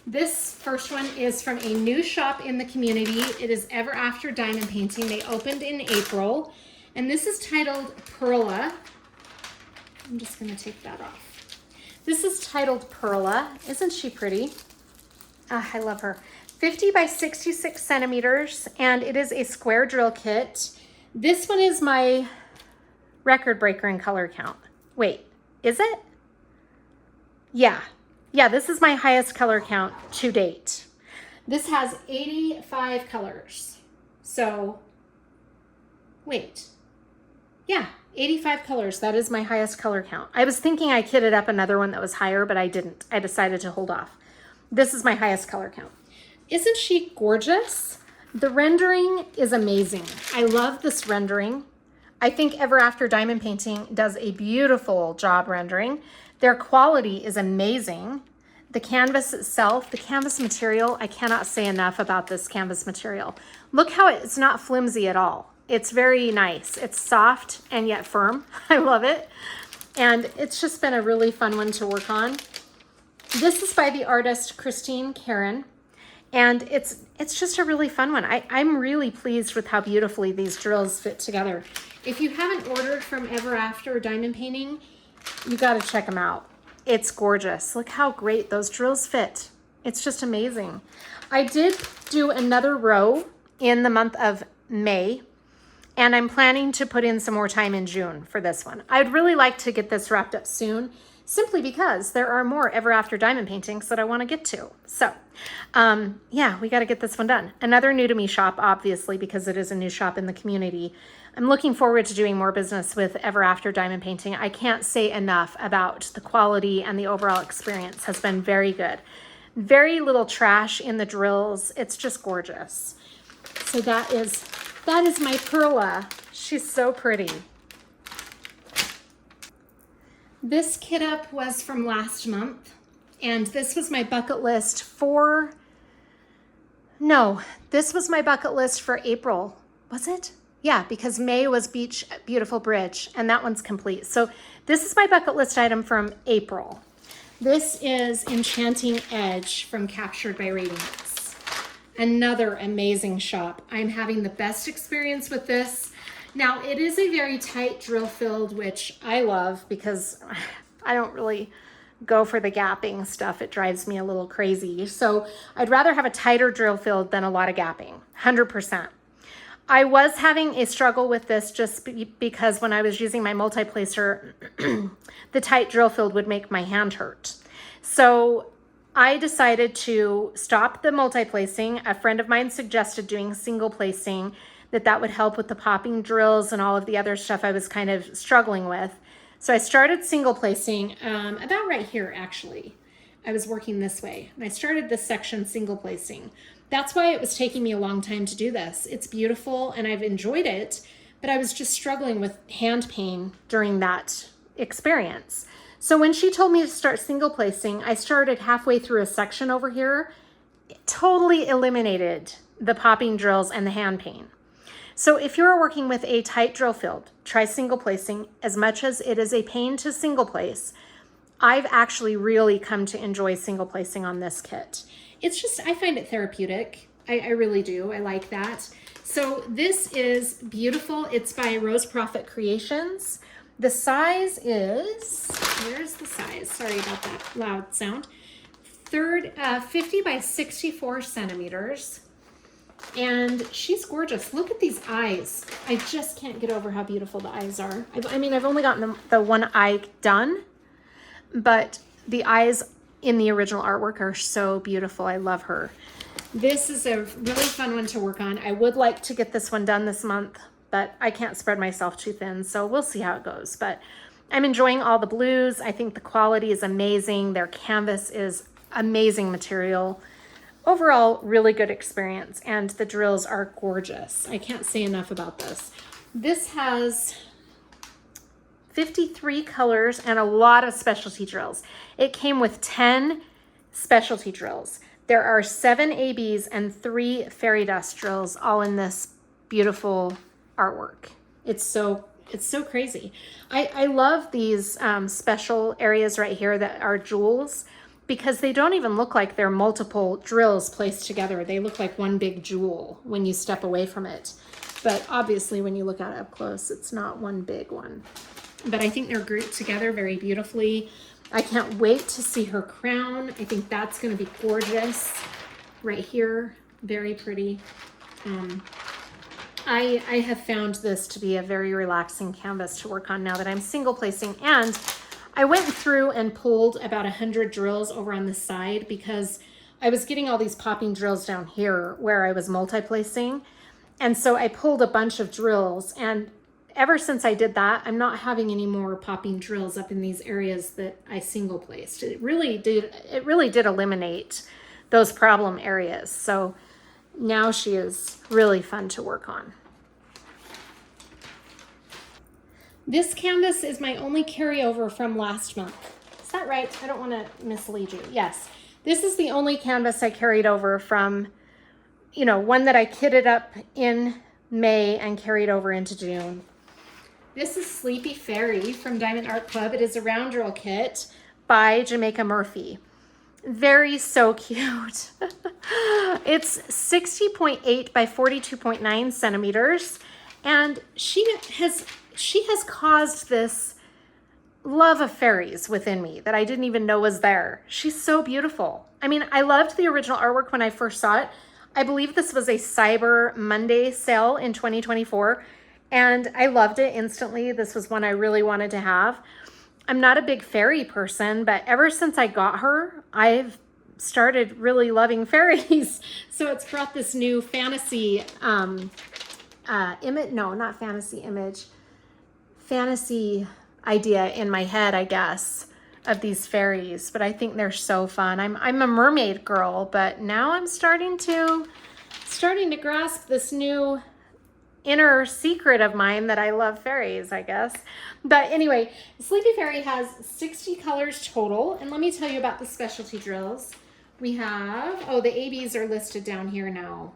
This first one is from a new shop in the community. It is Ever After Diamond Painting. They opened in April, and this is titled Perla. I'm just gonna take that off. This is titled Perla. Isn't she pretty? I love her. 50 by 66 centimeters, and it is a square drill kit. This one is my record breaker in color count. Wait, is it? Yeah, this is my highest color count to date. This has 85 colors. So, wait. Yeah, 85 colors. That is my highest color count. I was thinking I kitted up another one that was higher, but I didn't. I decided to hold off. This is my highest color count. Isn't she gorgeous? The rendering is amazing. I love this rendering. I think Ever After Diamond Painting does a beautiful job rendering. Their quality is amazing. The canvas itself, the canvas material, I cannot say enough about this canvas material. Look how it's not flimsy at all. It's very nice. It's soft and yet firm. I love it. And it's just been a really fun one to work on. This is by the artist Christine Karen. And it's just a really fun one. I'm really pleased with how beautifully these drills fit together. If you haven't ordered from Ever After Diamond Painting, you got to check them out. It's gorgeous. Look how great those drills fit. It's just amazing. I did do another row in the month of May, and I'm planning to put in some more time in June for this one. I'd really like to get this wrapped up soon, simply because there are more Ever After Diamond paintings that I want to get to. So yeah, we got to get this one done. Another new to me shop, obviously, because it is a new shop in the community. I'm looking forward to doing more business with Ever After Diamond Painting. I can't say enough about the quality, and the overall experience has been very good. Very little trash in the drills. It's just gorgeous. So that is my Perla. She's so pretty. This kit up was from last month, and this was my bucket list for, no, this was my bucket list for April. Was it? Yeah, because May was Beach Beautiful Bridge, and that one's complete. So this is my bucket list item from April. This is Enchanting Edge from Captured by Radiance. Another amazing shop. I'm having the best experience with this. Now, it is a very tight drill filled, which I love because I don't really go for the gapping stuff. It drives me a little crazy. So I'd rather have a tighter drill filled than a lot of gapping, 100%. I was having a struggle with this just because when I was using my multi-placer, the tight drill filled would make my hand hurt. So I decided to stop the multi-placing. A friend of mine suggested doing single placing, that would help with the popping drills and all of the other stuff I was kind of struggling with. So I started single placing about right here, actually. I was working this way, and I started this section single placing. That's why it was taking me a long time to do this. It's beautiful and I've enjoyed it, but I was just struggling with hand pain during that experience. So when she told me to start single placing, I started halfway through a section over here. It totally eliminated the popping drills and the hand pain. So if you're working with a tight drill field, try single placing. As much as it is a pain to single place, I've actually really come to enjoy single placing on this kit. It's just, I find it therapeutic. I really do. I like that. So this is beautiful. It's by Rose Prophet Creations. The size is, where's the size? Sorry about that loud sound. 50 by 64 centimeters. And she's gorgeous. Look at these eyes. I just can't get over how beautiful the eyes are. I mean, I've only gotten the one eye done, but the eyes in the original artwork are so beautiful. I love her. This is a really fun one to work on. I would like to get this one done this month, but I can't spread myself too thin, so we'll see how it goes. But I'm enjoying all the blues. I think the quality is amazing. Their canvas is amazing material. Overall, really good experience, and the drills are gorgeous. I can't say enough about this. This has 53 colors and a lot of specialty drills. It came with 10 specialty drills. There are 7 ABs and 3 fairy dust drills, all in this beautiful artwork. It's so crazy. I love these special areas right here that are jewels, because they don't even look like they're multiple drills placed together. They look like one big jewel when you step away from it. But obviously when you look at it up close, it's not one big one. But I think they're grouped together very beautifully. I can't wait to see her crown. I think that's gonna be gorgeous right here. Very pretty. I have found this to be a very relaxing canvas to work on now that I'm single placing. And I went through and pulled about 100 drills over on the side because I was getting all these popping drills down here where I was multi-placing. And so I pulled a bunch of drills, and ever since I did that, I'm not having any more popping drills up in these areas that I single placed. It really did eliminate those problem areas. So now she is really fun to work on. This canvas is my only carryover from last month. Is that right? I don't want to mislead you. Yes, this is the only canvas I carried over from, you know, one that I kitted up in May and carried over into June. This is Sleepy Fairy from Diamond Art Club. It is a round drill kit by Jamaica Murphy. Very so cute. It's 60.8 by 42.9 centimeters. And she has caused this love of fairies within me that I didn't even know was there. She's so beautiful. I mean, I loved the original artwork when I first saw it. I believe this was a Cyber Monday sale in 2024, and I loved it instantly. This was one I really wanted to have. I'm not a big fairy person, but ever since I got her, I've started really loving fairies. So it's brought this new fantasy image, no, not fantasy image, fantasy idea in my head, I guess, of these fairies. But I think they're so fun. I'm a mermaid girl, but now I'm starting to grasp this new inner secret of mine that I love fairies, I guess. But anyway, Sleepy Fairy has 60 colors total. And let me tell you about the specialty drills. We have, oh, the ABs are listed down here now.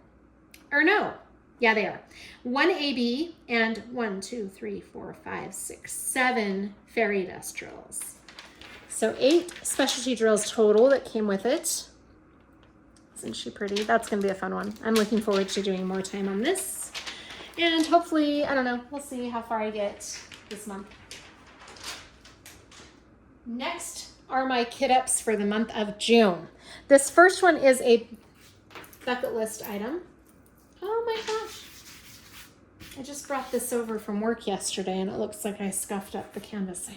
Or no, yeah, they are. 1 AB and 1, 2, 3, 4, 5, 6, 7 fairy dust drills. So 8 specialty drills total that came with it. Isn't she pretty? That's going to be a fun one. I'm looking forward to doing more time on this. And hopefully, I don't know, we'll see how far I get this month. Next are my kit ups for the month of June. This first one is a bucket list item. Oh my gosh. I just brought this over from work yesterday and it looks like I scuffed up the canvas. I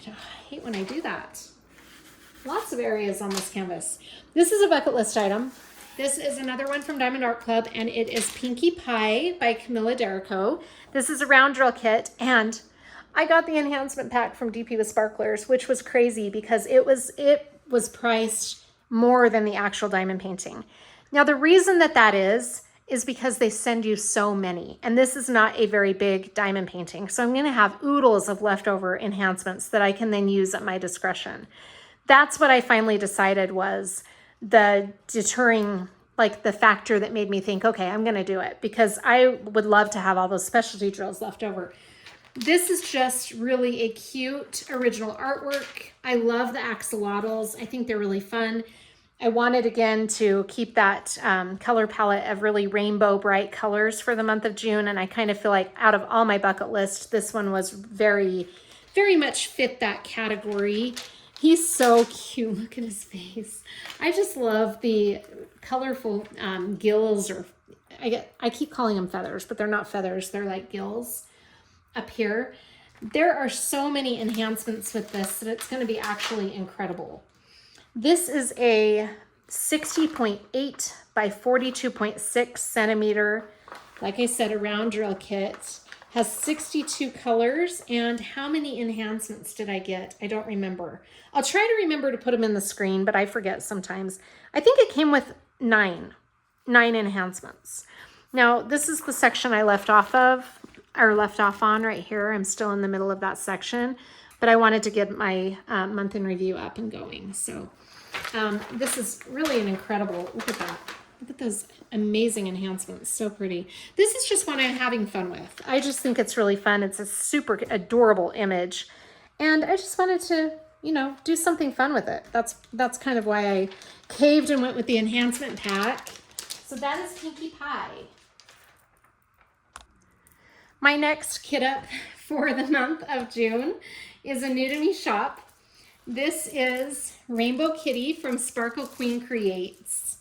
hate when I do that. Lots of areas on this canvas. This is a bucket list item. This is another one from Diamond Art Club, and it is Pinkie Pie by Camilla Derico. This is a round drill kit, and I got the enhancement pack from DP with Sparklers, which was crazy because it was priced more than the actual diamond painting. Now, the reason that is because they send you so many, and this is not a very big diamond painting, so I'm going to have oodles of leftover enhancements that I can then use at my discretion. That's what I finally decided was the deterring, like the factor that made me think, okay, I'm going to do it because I would love to have all those specialty drills left over. This is just really a cute original artwork. I love the axolotls. I think they're really fun. I wanted again to keep that color palette of really rainbow bright colors for the month of June. And I kind of feel like out of all my bucket list, this one was very, very much fit that category. He's so cute. Look at his face. I just love the colorful gills, or I keep calling them feathers, but they're not feathers. They're like gills up here. There are so many enhancements with this that it's going to be actually incredible. This is a 60.8 by 42.6 centimeter, like I said, a round drill kit. Has 62 colors, and how many enhancements did I get? I don't remember. I'll try to remember to put them in the screen, but I forget sometimes. I think it came with nine enhancements. Now, this is the section I left off on right here. I'm still in the middle of that section, but I wanted to get my month in review up and going. So this is really an incredible, look at that. Look at those amazing enhancements. So pretty. This is just one I'm having fun with. I just think it's really fun. It's a super adorable image. And I just wanted to, you know, do something fun with it. That's kind of why I caved and went with the enhancement pack. So that is Pinkie Pie. My next kit up for the month of June is a new to me shop. This is Rainbow Kitty from Sparkle Queen Creates.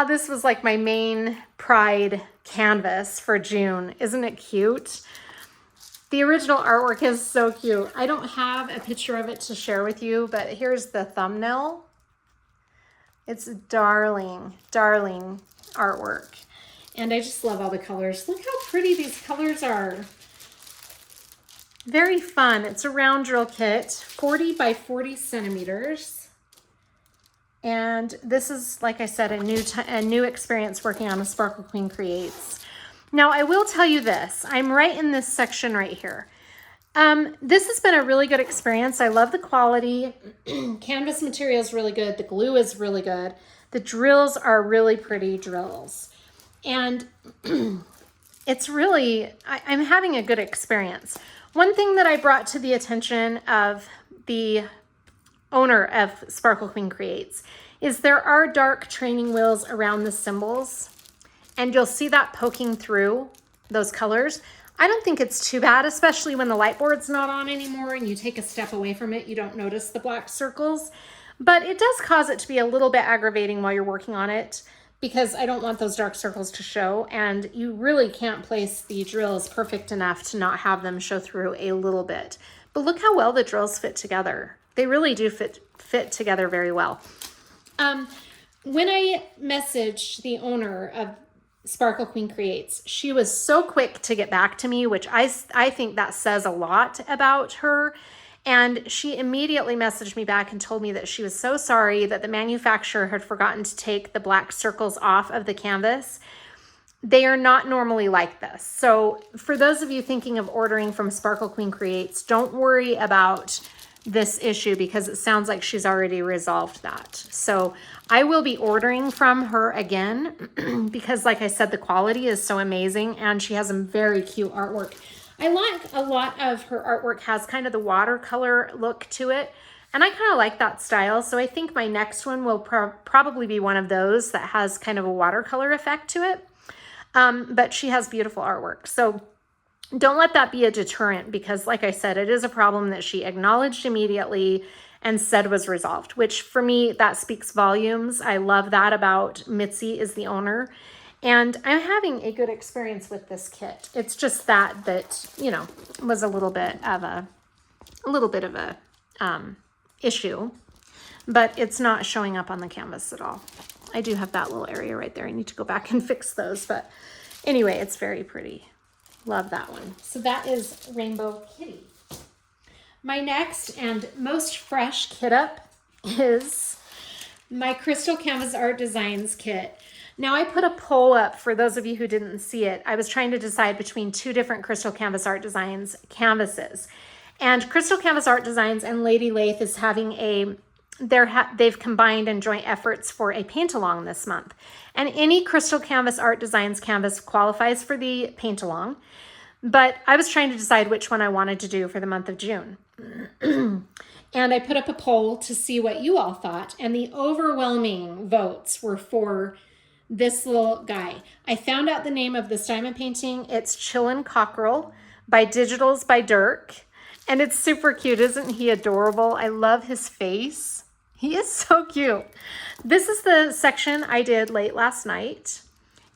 This was like my main pride canvas for June. Isn't it cute? The original artwork is so cute. I don't have a picture of it to share with you, but here's the thumbnail. It's a darling, darling artwork. And I just love all the colors. Look how pretty these colors are. Very fun. It's a round drill kit, 40 by 40 centimeters. And this is, like I said, a new experience working on a Sparkle Queen Creates. Now, I will tell you this. I'm right in this section right here. This has been a really good experience. I love the quality. Canvas material is really good. The glue is really good. The drills are really pretty drills. And it's really, I'm having a good experience. One thing that I brought to the attention of the owner of Sparkle Queen Creates is there are dark training wheels around the symbols, and you'll see that poking through those colors. I don't think it's too bad, especially when the light board's not on anymore and you take a step away from it, you don't notice the black circles. But it does cause it to be a little bit aggravating while you're working on it, because I don't want those dark circles to show, and you really can't place the drills perfect enough to not have them show through a little bit. But look how well the drills fit together. They really do fit together very well. When I messaged the owner of Sparkle Queen Creates, she was so quick to get back to me, which I think that says a lot about her. And she immediately messaged me back and told me that she was so sorry that the manufacturer had forgotten to take the black circles off of the canvas. They are not normally like this. So for those of you thinking of ordering from Sparkle Queen Creates, don't worry about this issue, because it sounds like she's already resolved that. So I will be ordering from her again because, like I said, the quality is so amazing and she has some very cute artwork. I like a lot of her artwork has kind of the watercolor look to it, and I kind of like that style. So I think my next one will probably be one of those that has kind of a watercolor effect to it. But she has beautiful artwork. So don't let that be a deterrent, because like I said, it is a problem that she acknowledged immediately and said was resolved, which for me, that speaks volumes. I love that about Mitzi, is the owner. And I'm having a good experience with this kit. It's just that, you know, was a little bit of a issue, but it's not showing up on the canvas at all. I do have that little area right there. I need to go back and fix those, but anyway, it's very pretty. Love that one. So that is Rainbow Kitty. My next and most fresh kit up is my Crystal Canvas Art Designs kit. Now I put a poll up for those of you who didn't see it. I was trying to decide between two different Crystal Canvas Art Designs canvases. And Crystal Canvas Art Designs and Lady Lathe is having they've combined in joint efforts for a paint along this month. And any Crystal Canvas Art Designs canvas qualifies for the paint along. But I was trying to decide which one I wanted to do for the month of June. And I put up a poll to see what you all thought. And the overwhelming votes were for this little guy. I found out the name of this diamond painting. It's Chillin' Cockerel by Digitals by Dirk. And it's super cute. Isn't he adorable? I love his face. He is so cute. This is the section I did late last night.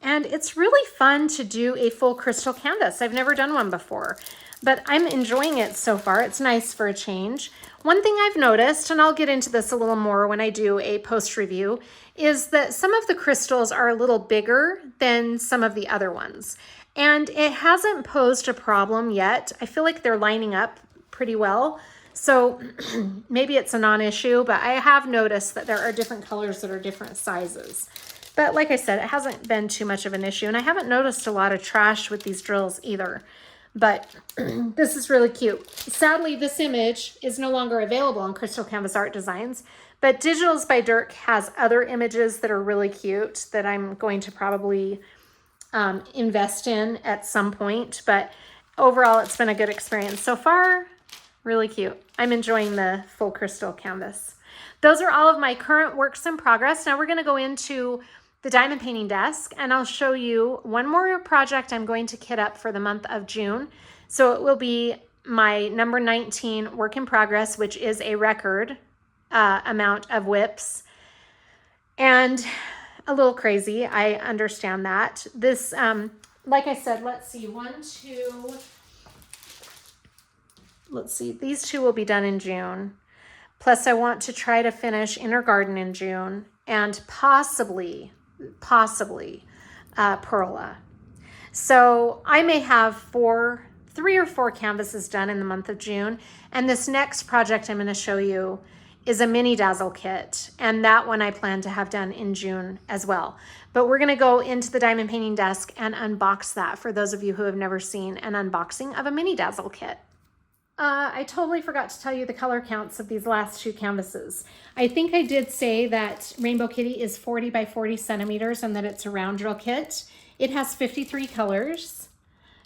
And it's really fun to do a full crystal canvas. I've never done one before, but I'm enjoying it so far. It's nice for a change. One thing I've noticed, and I'll get into this a little more when I do a post review, is that some of the crystals are a little bigger than some of the other ones. And it hasn't posed a problem yet. I feel like they're lining up pretty well. So maybe it's a non-issue, but I have noticed that there are different colors that are different sizes. But like I said, it hasn't been too much of an issue, and I haven't noticed a lot of trash with these drills either. But this is really cute. Sadly, this image is no longer available on Crystal Canvas Art Designs, but Digitals by Dirk has other images that are really cute that I'm going to probably invest in at some point. But overall, it's been a good experience so far. Really cute. I'm enjoying the full crystal canvas. Those are all of my current works in progress. Now we're going to go into the diamond painting desk, and I'll show you one more project I'm going to kit up for the month of June. So it will be my number 19 work in progress, which is a record amount of WIPs, and a little crazy. I understand that. This, like I said, let's see, these two will be done in June. Plus I want to try to finish Inner Garden in June, and possibly Perla. So I may have 3 or 4 canvases done in the month of June. And this next project I'm going to show you is a mini dazzle kit. And that one I plan to have done in June as well. But we're going to go into the diamond painting desk and unbox that for those of you who have never seen an unboxing of a mini dazzle kit. I totally forgot to tell you the color counts of these last 2 canvases. I think I did say that Rainbow Kitty is 40 by 40 centimeters and that it's a round drill kit. It has 53 colors.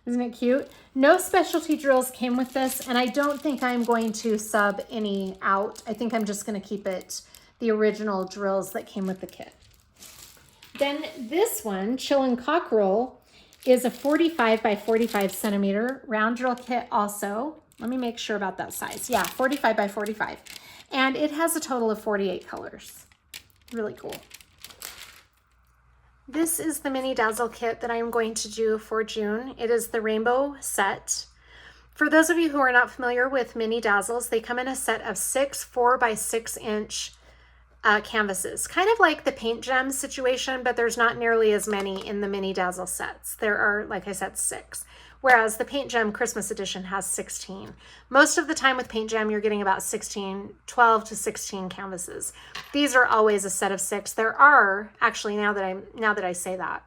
Isn't it cute? No specialty drills came with this, and I don't think I'm going to sub any out. I think I'm just going to keep it the original drills that came with the kit. Then this one, Chillin' Cockerel, is a 45 by 45 centimeter round drill kit also. Let me make sure about that size. Yeah, 45 by 45. And it has a total of 48 colors. Really cool. This is the mini dazzle kit that I'm going to do for June. It is the rainbow set. For those of you who are not familiar with mini dazzles, they come in a set of 6 4 by 6 inch canvases. Kind of like the PaintGem situation, but there's not nearly as many in the mini dazzle sets. There are, like I said, 6. Whereas the PaintGem Christmas edition has 16. Most of the time with PaintGem, you're getting about 12 to 16 canvases. These are always a set of 6. There are, actually, now that I say that,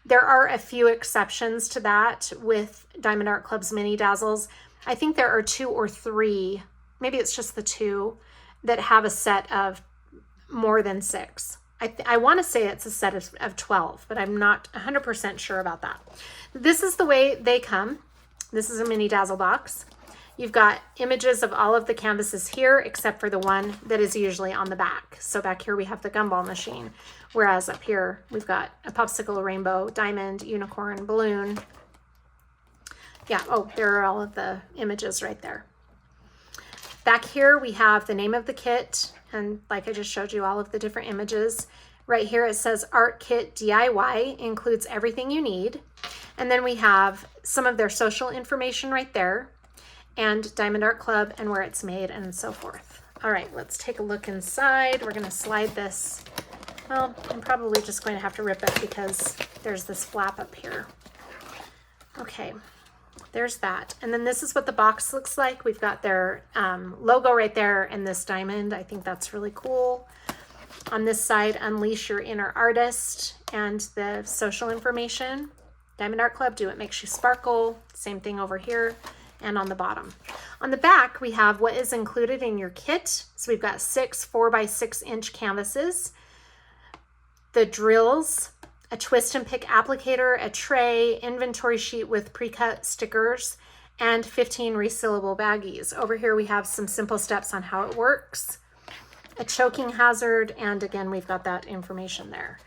there are a few exceptions to that with Diamond Art Club's mini dazzles. I think there are 2 or 3, maybe it's just the 2, that have a set of more than 6. I want to say it's a set of 12, but I'm not 100% sure about that. This is the way they come. This is a mini dazzle box. You've got images of all of the canvases here, except for the one that is usually on the back. So back here we have the gumball machine, whereas up here we've got a popsicle, rainbow, diamond, unicorn, balloon. Yeah, oh, there are all of the images right there. Back here we have the name of the kit, and like I just showed you, all of the different images. Right here it says Art Kit DIY, includes everything you need. And then we have some of their social information right there, and Diamond Art Club and where it's made and so forth. All right, let's take a look inside. We're gonna slide this. Well, I'm probably just going to have to rip it because there's this flap up here. Okay. There's that. And then this is what the box looks like. We've got their logo right there and this diamond. I think that's really cool. On this side, Unleash Your Inner Artist and the social information. Diamond Art Club, do what makes you sparkle. Same thing over here and on the bottom. On the back, we have what is included in your kit. So we've got 6 4 by 6 inch canvases, the drills, a twist and pick applicator, a tray, inventory sheet with pre-cut stickers, and 15 resealable baggies. Over here we have some simple steps on how it works, a choking hazard, and again we've got that information there.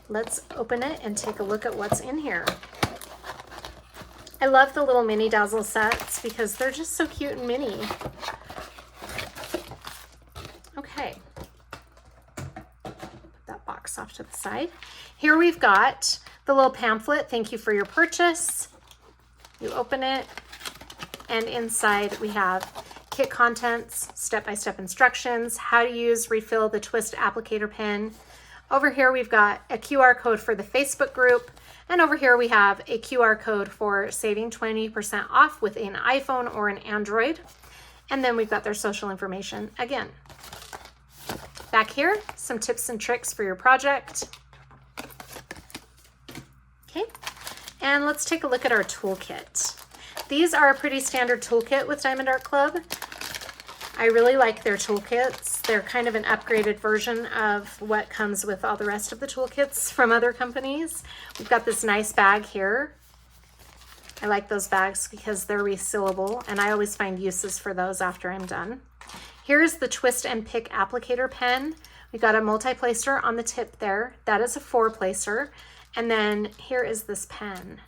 Let's open it and take a look at what's in here. I love the little mini dazzle sets because they're just so cute and mini. Okay. Box off to the side. Here we've got the little pamphlet, thank you for your purchase. You open it, and inside we have kit contents, step-by-step instructions, how to use, refill the twist applicator pen. Over here we've got a QR code for the Facebook group, and over here we have a QR code for saving 20% off with an iPhone or an Android. And then we've got their social information again. Back here, some tips and tricks for your project. Okay, and let's take a look at our toolkit. These are a pretty standard toolkit with Diamond Art Club. I really like their toolkits. They're kind of an upgraded version of what comes with all the rest of the toolkits from other companies. We've got this nice bag here. I like those bags because they're resealable, and I always find uses for those after I'm done. Here's the twist and pick applicator pen. We've got a multi-placer on the tip there. That is a 4-placer. And then here is this pen.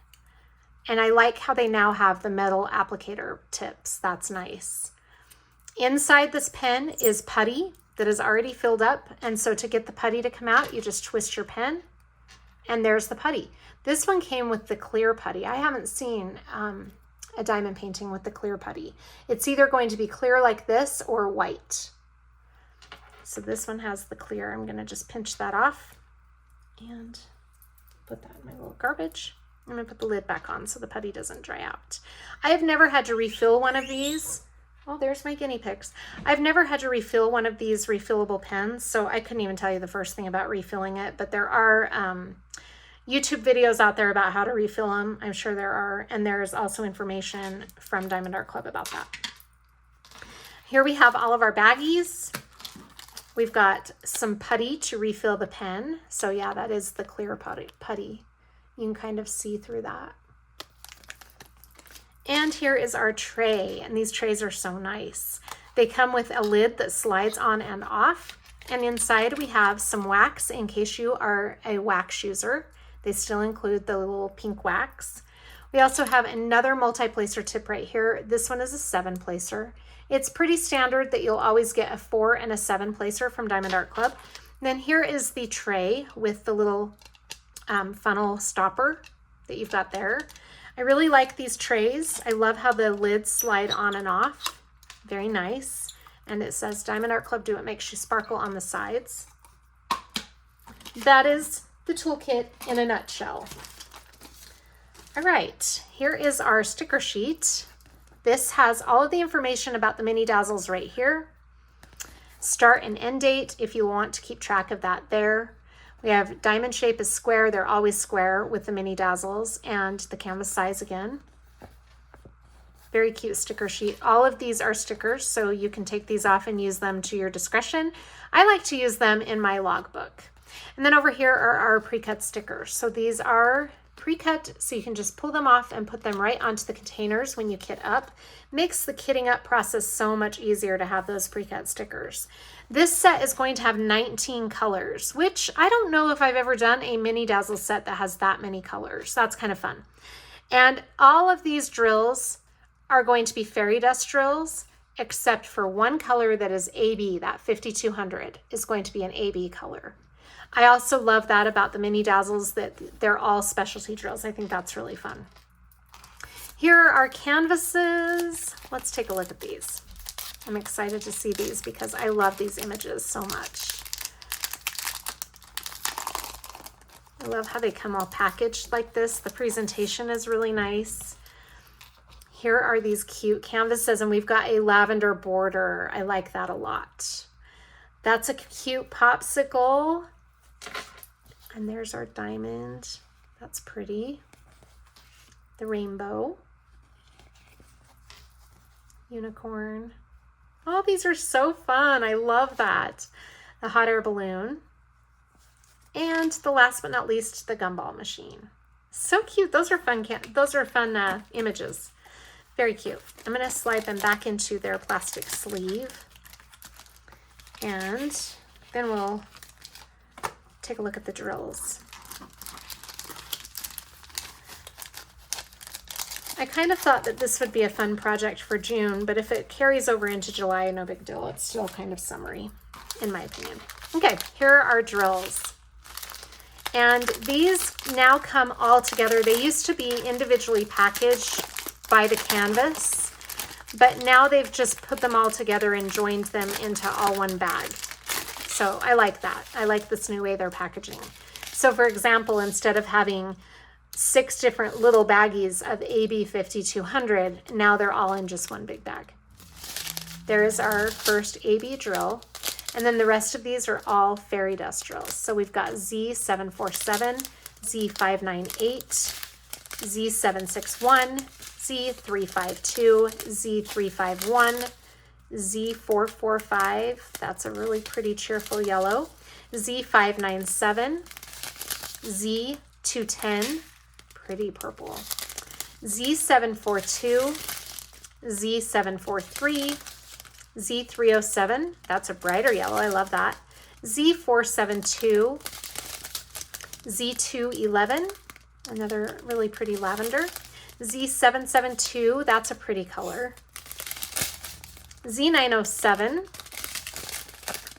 And I like how they now have the metal applicator tips. That's nice. Inside this pen is putty that is already filled up. And so to get the putty to come out, you just twist your pen and there's the putty. This one came with the clear putty. I haven't seen a diamond painting with the clear putty. It's either going to be clear like this or white. So this one has the clear. I'm gonna just pinch that off and put that in my little garbage. I'm gonna put the lid back on so the putty doesn't dry out. I have never had to refill one of these. Oh, there's my guinea pigs. I've never had to refill one of these refillable pens, so I couldn't even tell you the first thing about refilling it, but there are YouTube videos out there about how to refill them. I'm sure there are, and there's also information from Diamond Art Club about that. Here we have all of our baggies. We've got some putty to refill the pen. So yeah, that is the clear putty. You can kind of see through that. And here is our tray, and these trays are so nice. They come with a lid that slides on and off, and inside we have some wax in case you are a wax user. They still include the little pink wax. We also have another multi-placer tip right here. This one is a 7-placer. It's pretty standard that you'll always get a 4 and a 7-placer from Diamond Art Club. And then here is the tray with the little funnel stopper that you've got there. I really like these trays. I love how the lids slide on and off. Very nice. And it says Diamond Art Club Do It Makes You Sparkle on the sides. That is the toolkit in a nutshell. All right, here is our sticker sheet. This has all of the information about the mini dazzles right here. Start and end date if you want to keep track of that there. We have diamond shape is square. They're always square with the mini dazzles, and the canvas size again. Very cute sticker sheet. All of these are stickers, so you can take these off and use them to your discretion. I like to use them in my logbook. And then over here are our pre-cut stickers. So these are pre-cut, so you can just pull them off and put them right onto the containers when you kit up. Makes the kitting up process so much easier to have those pre-cut stickers. This set is going to have 19 colors, which I don't know if I've ever done a mini dazzle set that has that many colors. That's kind of fun. And all of these drills are going to be fairy dust drills, except for one color that is AB, that 5200 is going to be an AB color. I also love that about the mini dazzles, that they're all specialty drills. I think that's really fun. Here are our canvases. Let's take a look at these. I'm excited to see these because I love these images so much. I love how they come all packaged like this. The presentation is really nice. Here are these cute canvases, and we've got a lavender border. I like that a lot. That's a cute popsicle. And there's our diamond. That's pretty. The rainbow. Unicorn. Oh, these are so fun. I love that. The hot air balloon. And the last but not least, the gumball machine. So cute. Those are fun. Images. Very cute. I'm going to slide them back into their plastic sleeve. And then we'll take a look at the drills. I kind of thought that this would be a fun project for June, but if it carries over into July, no big deal. It's still kind of summery, in my opinion. Okay, here are our drills. And these now come all together. They used to be individually packaged by the canvas, but now they've just put them all together and joined them into all one bag. So I like that. I like this new way they're packaging. So for example, instead of having 6 different little baggies of AB 5200, now they're all in just one big bag. There is our first AB drill, and then the rest of these are all fairy dust drills. So we've got Z747, Z598, Z761, Z352, Z351, Z445, that's a really pretty cheerful yellow, Z597, Z210, pretty purple, Z742, Z743, Z307, that's a brighter yellow, I love that, Z472, Z211, another really pretty lavender, Z772, that's a pretty color, Z907,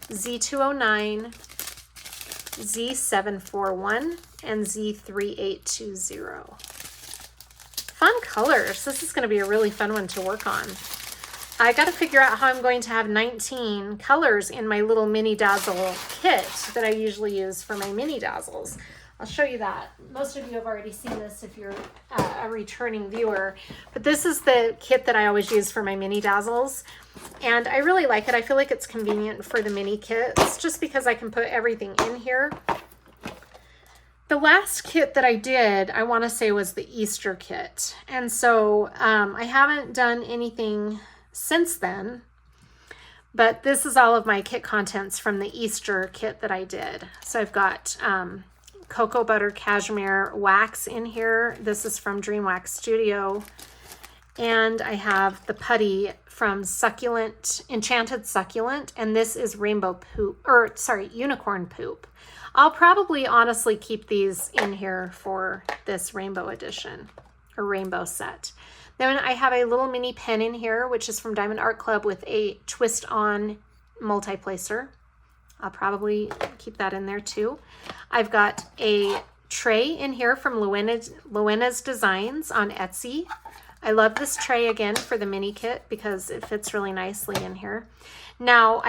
Z209, Z741, and Z3820. Fun colors. This is going to be a really fun one to work on. I got to figure out how I'm going to have 19 colors in my little mini dazzle kit that I usually use for my mini dazzles. I'll show you that. Most of you have already seen this if you're a returning viewer, but this is the kit that I always use for my mini dazzles. And I really like it. I feel like it's convenient for the mini kits just because I can put everything in here. The last kit that I did, I want to say, was the Easter kit. And so I haven't done anything since then, but this is all of my kit contents from the Easter kit that I did. So I've got cocoa butter cashmere wax in here. This is from Dream Wax Studio. And I have the putty from Enchanted Succulent. And this is rainbow poop, or sorry, unicorn poop. I'll probably honestly keep these in here for this rainbow edition or rainbow set. Then I have a little mini pen in here, which is from Diamond Art Club with a twist on multi-placer. I'll probably keep that in there too. I've got a tray in here from Luena's Designs on Etsy. I love this tray again for the mini kit because it fits really nicely in here. Now,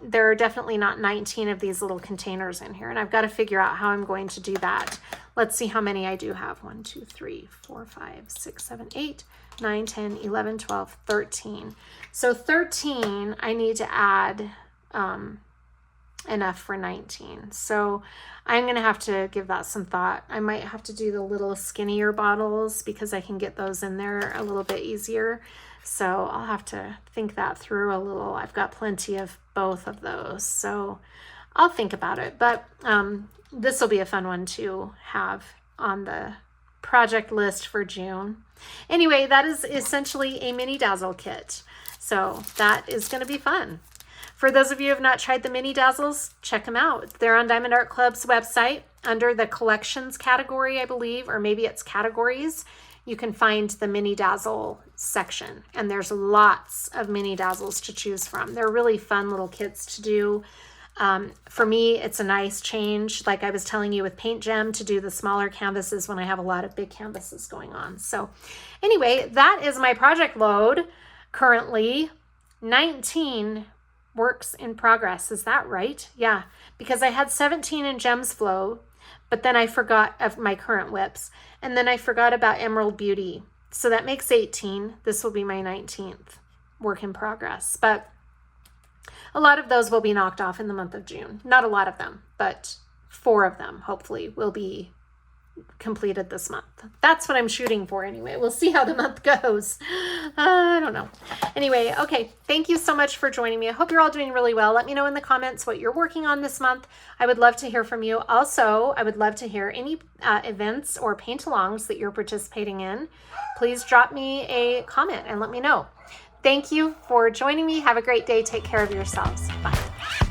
there are definitely not 19 of these little containers in here, and I've got to figure out how I'm going to do that. Let's see how many I do have. 1, 2, 3, 4, 5, 6, 7, 8, 9, 10, 11, 12, 13. So 13, I need to add enough for 19. So I'm going to have to give that some thought. I might have to do the little skinnier bottles because I can get those in there a little bit easier. So I'll have to think that through a little. I've got plenty of both of those, so I'll think about it. But this will be a fun one to have on the project list for June. Anyway, that is essentially a mini dazzle kit. So that is going to be fun. For those of you who have not tried the mini dazzles, check them out. They're on Diamond Art Club's website under the collections category, I believe, or maybe it's categories. You can find the mini dazzle section, and there's lots of mini dazzles to choose from. They're really fun little kits to do. For me, it's a nice change, like I was telling you with PaintGem, to do the smaller canvases when I have a lot of big canvases going on. So anyway, that is my project load currently. 19 works in progress. Is that right? Yeah, because I had 17 in Gems Flow, but then I forgot of my current WIPs, and then I forgot about Emerald Beauty. So that makes 18. This will be my 19th work in progress, but a lot of those will be knocked off in the month of June. Not a lot of them, but 4 of them hopefully will be completed this month. That's what I'm shooting for anyway. We'll see how the month goes. I don't know. Anyway, okay. Thank you so much for joining me. I hope you're all doing really well. Let me know in the comments what you're working on this month. I would love to hear from you. Also, I would love to hear any events or paint-alongs that you're participating in. Please drop me a comment and let me know. Thank you for joining me. Have a great day. Take care of yourselves. Bye.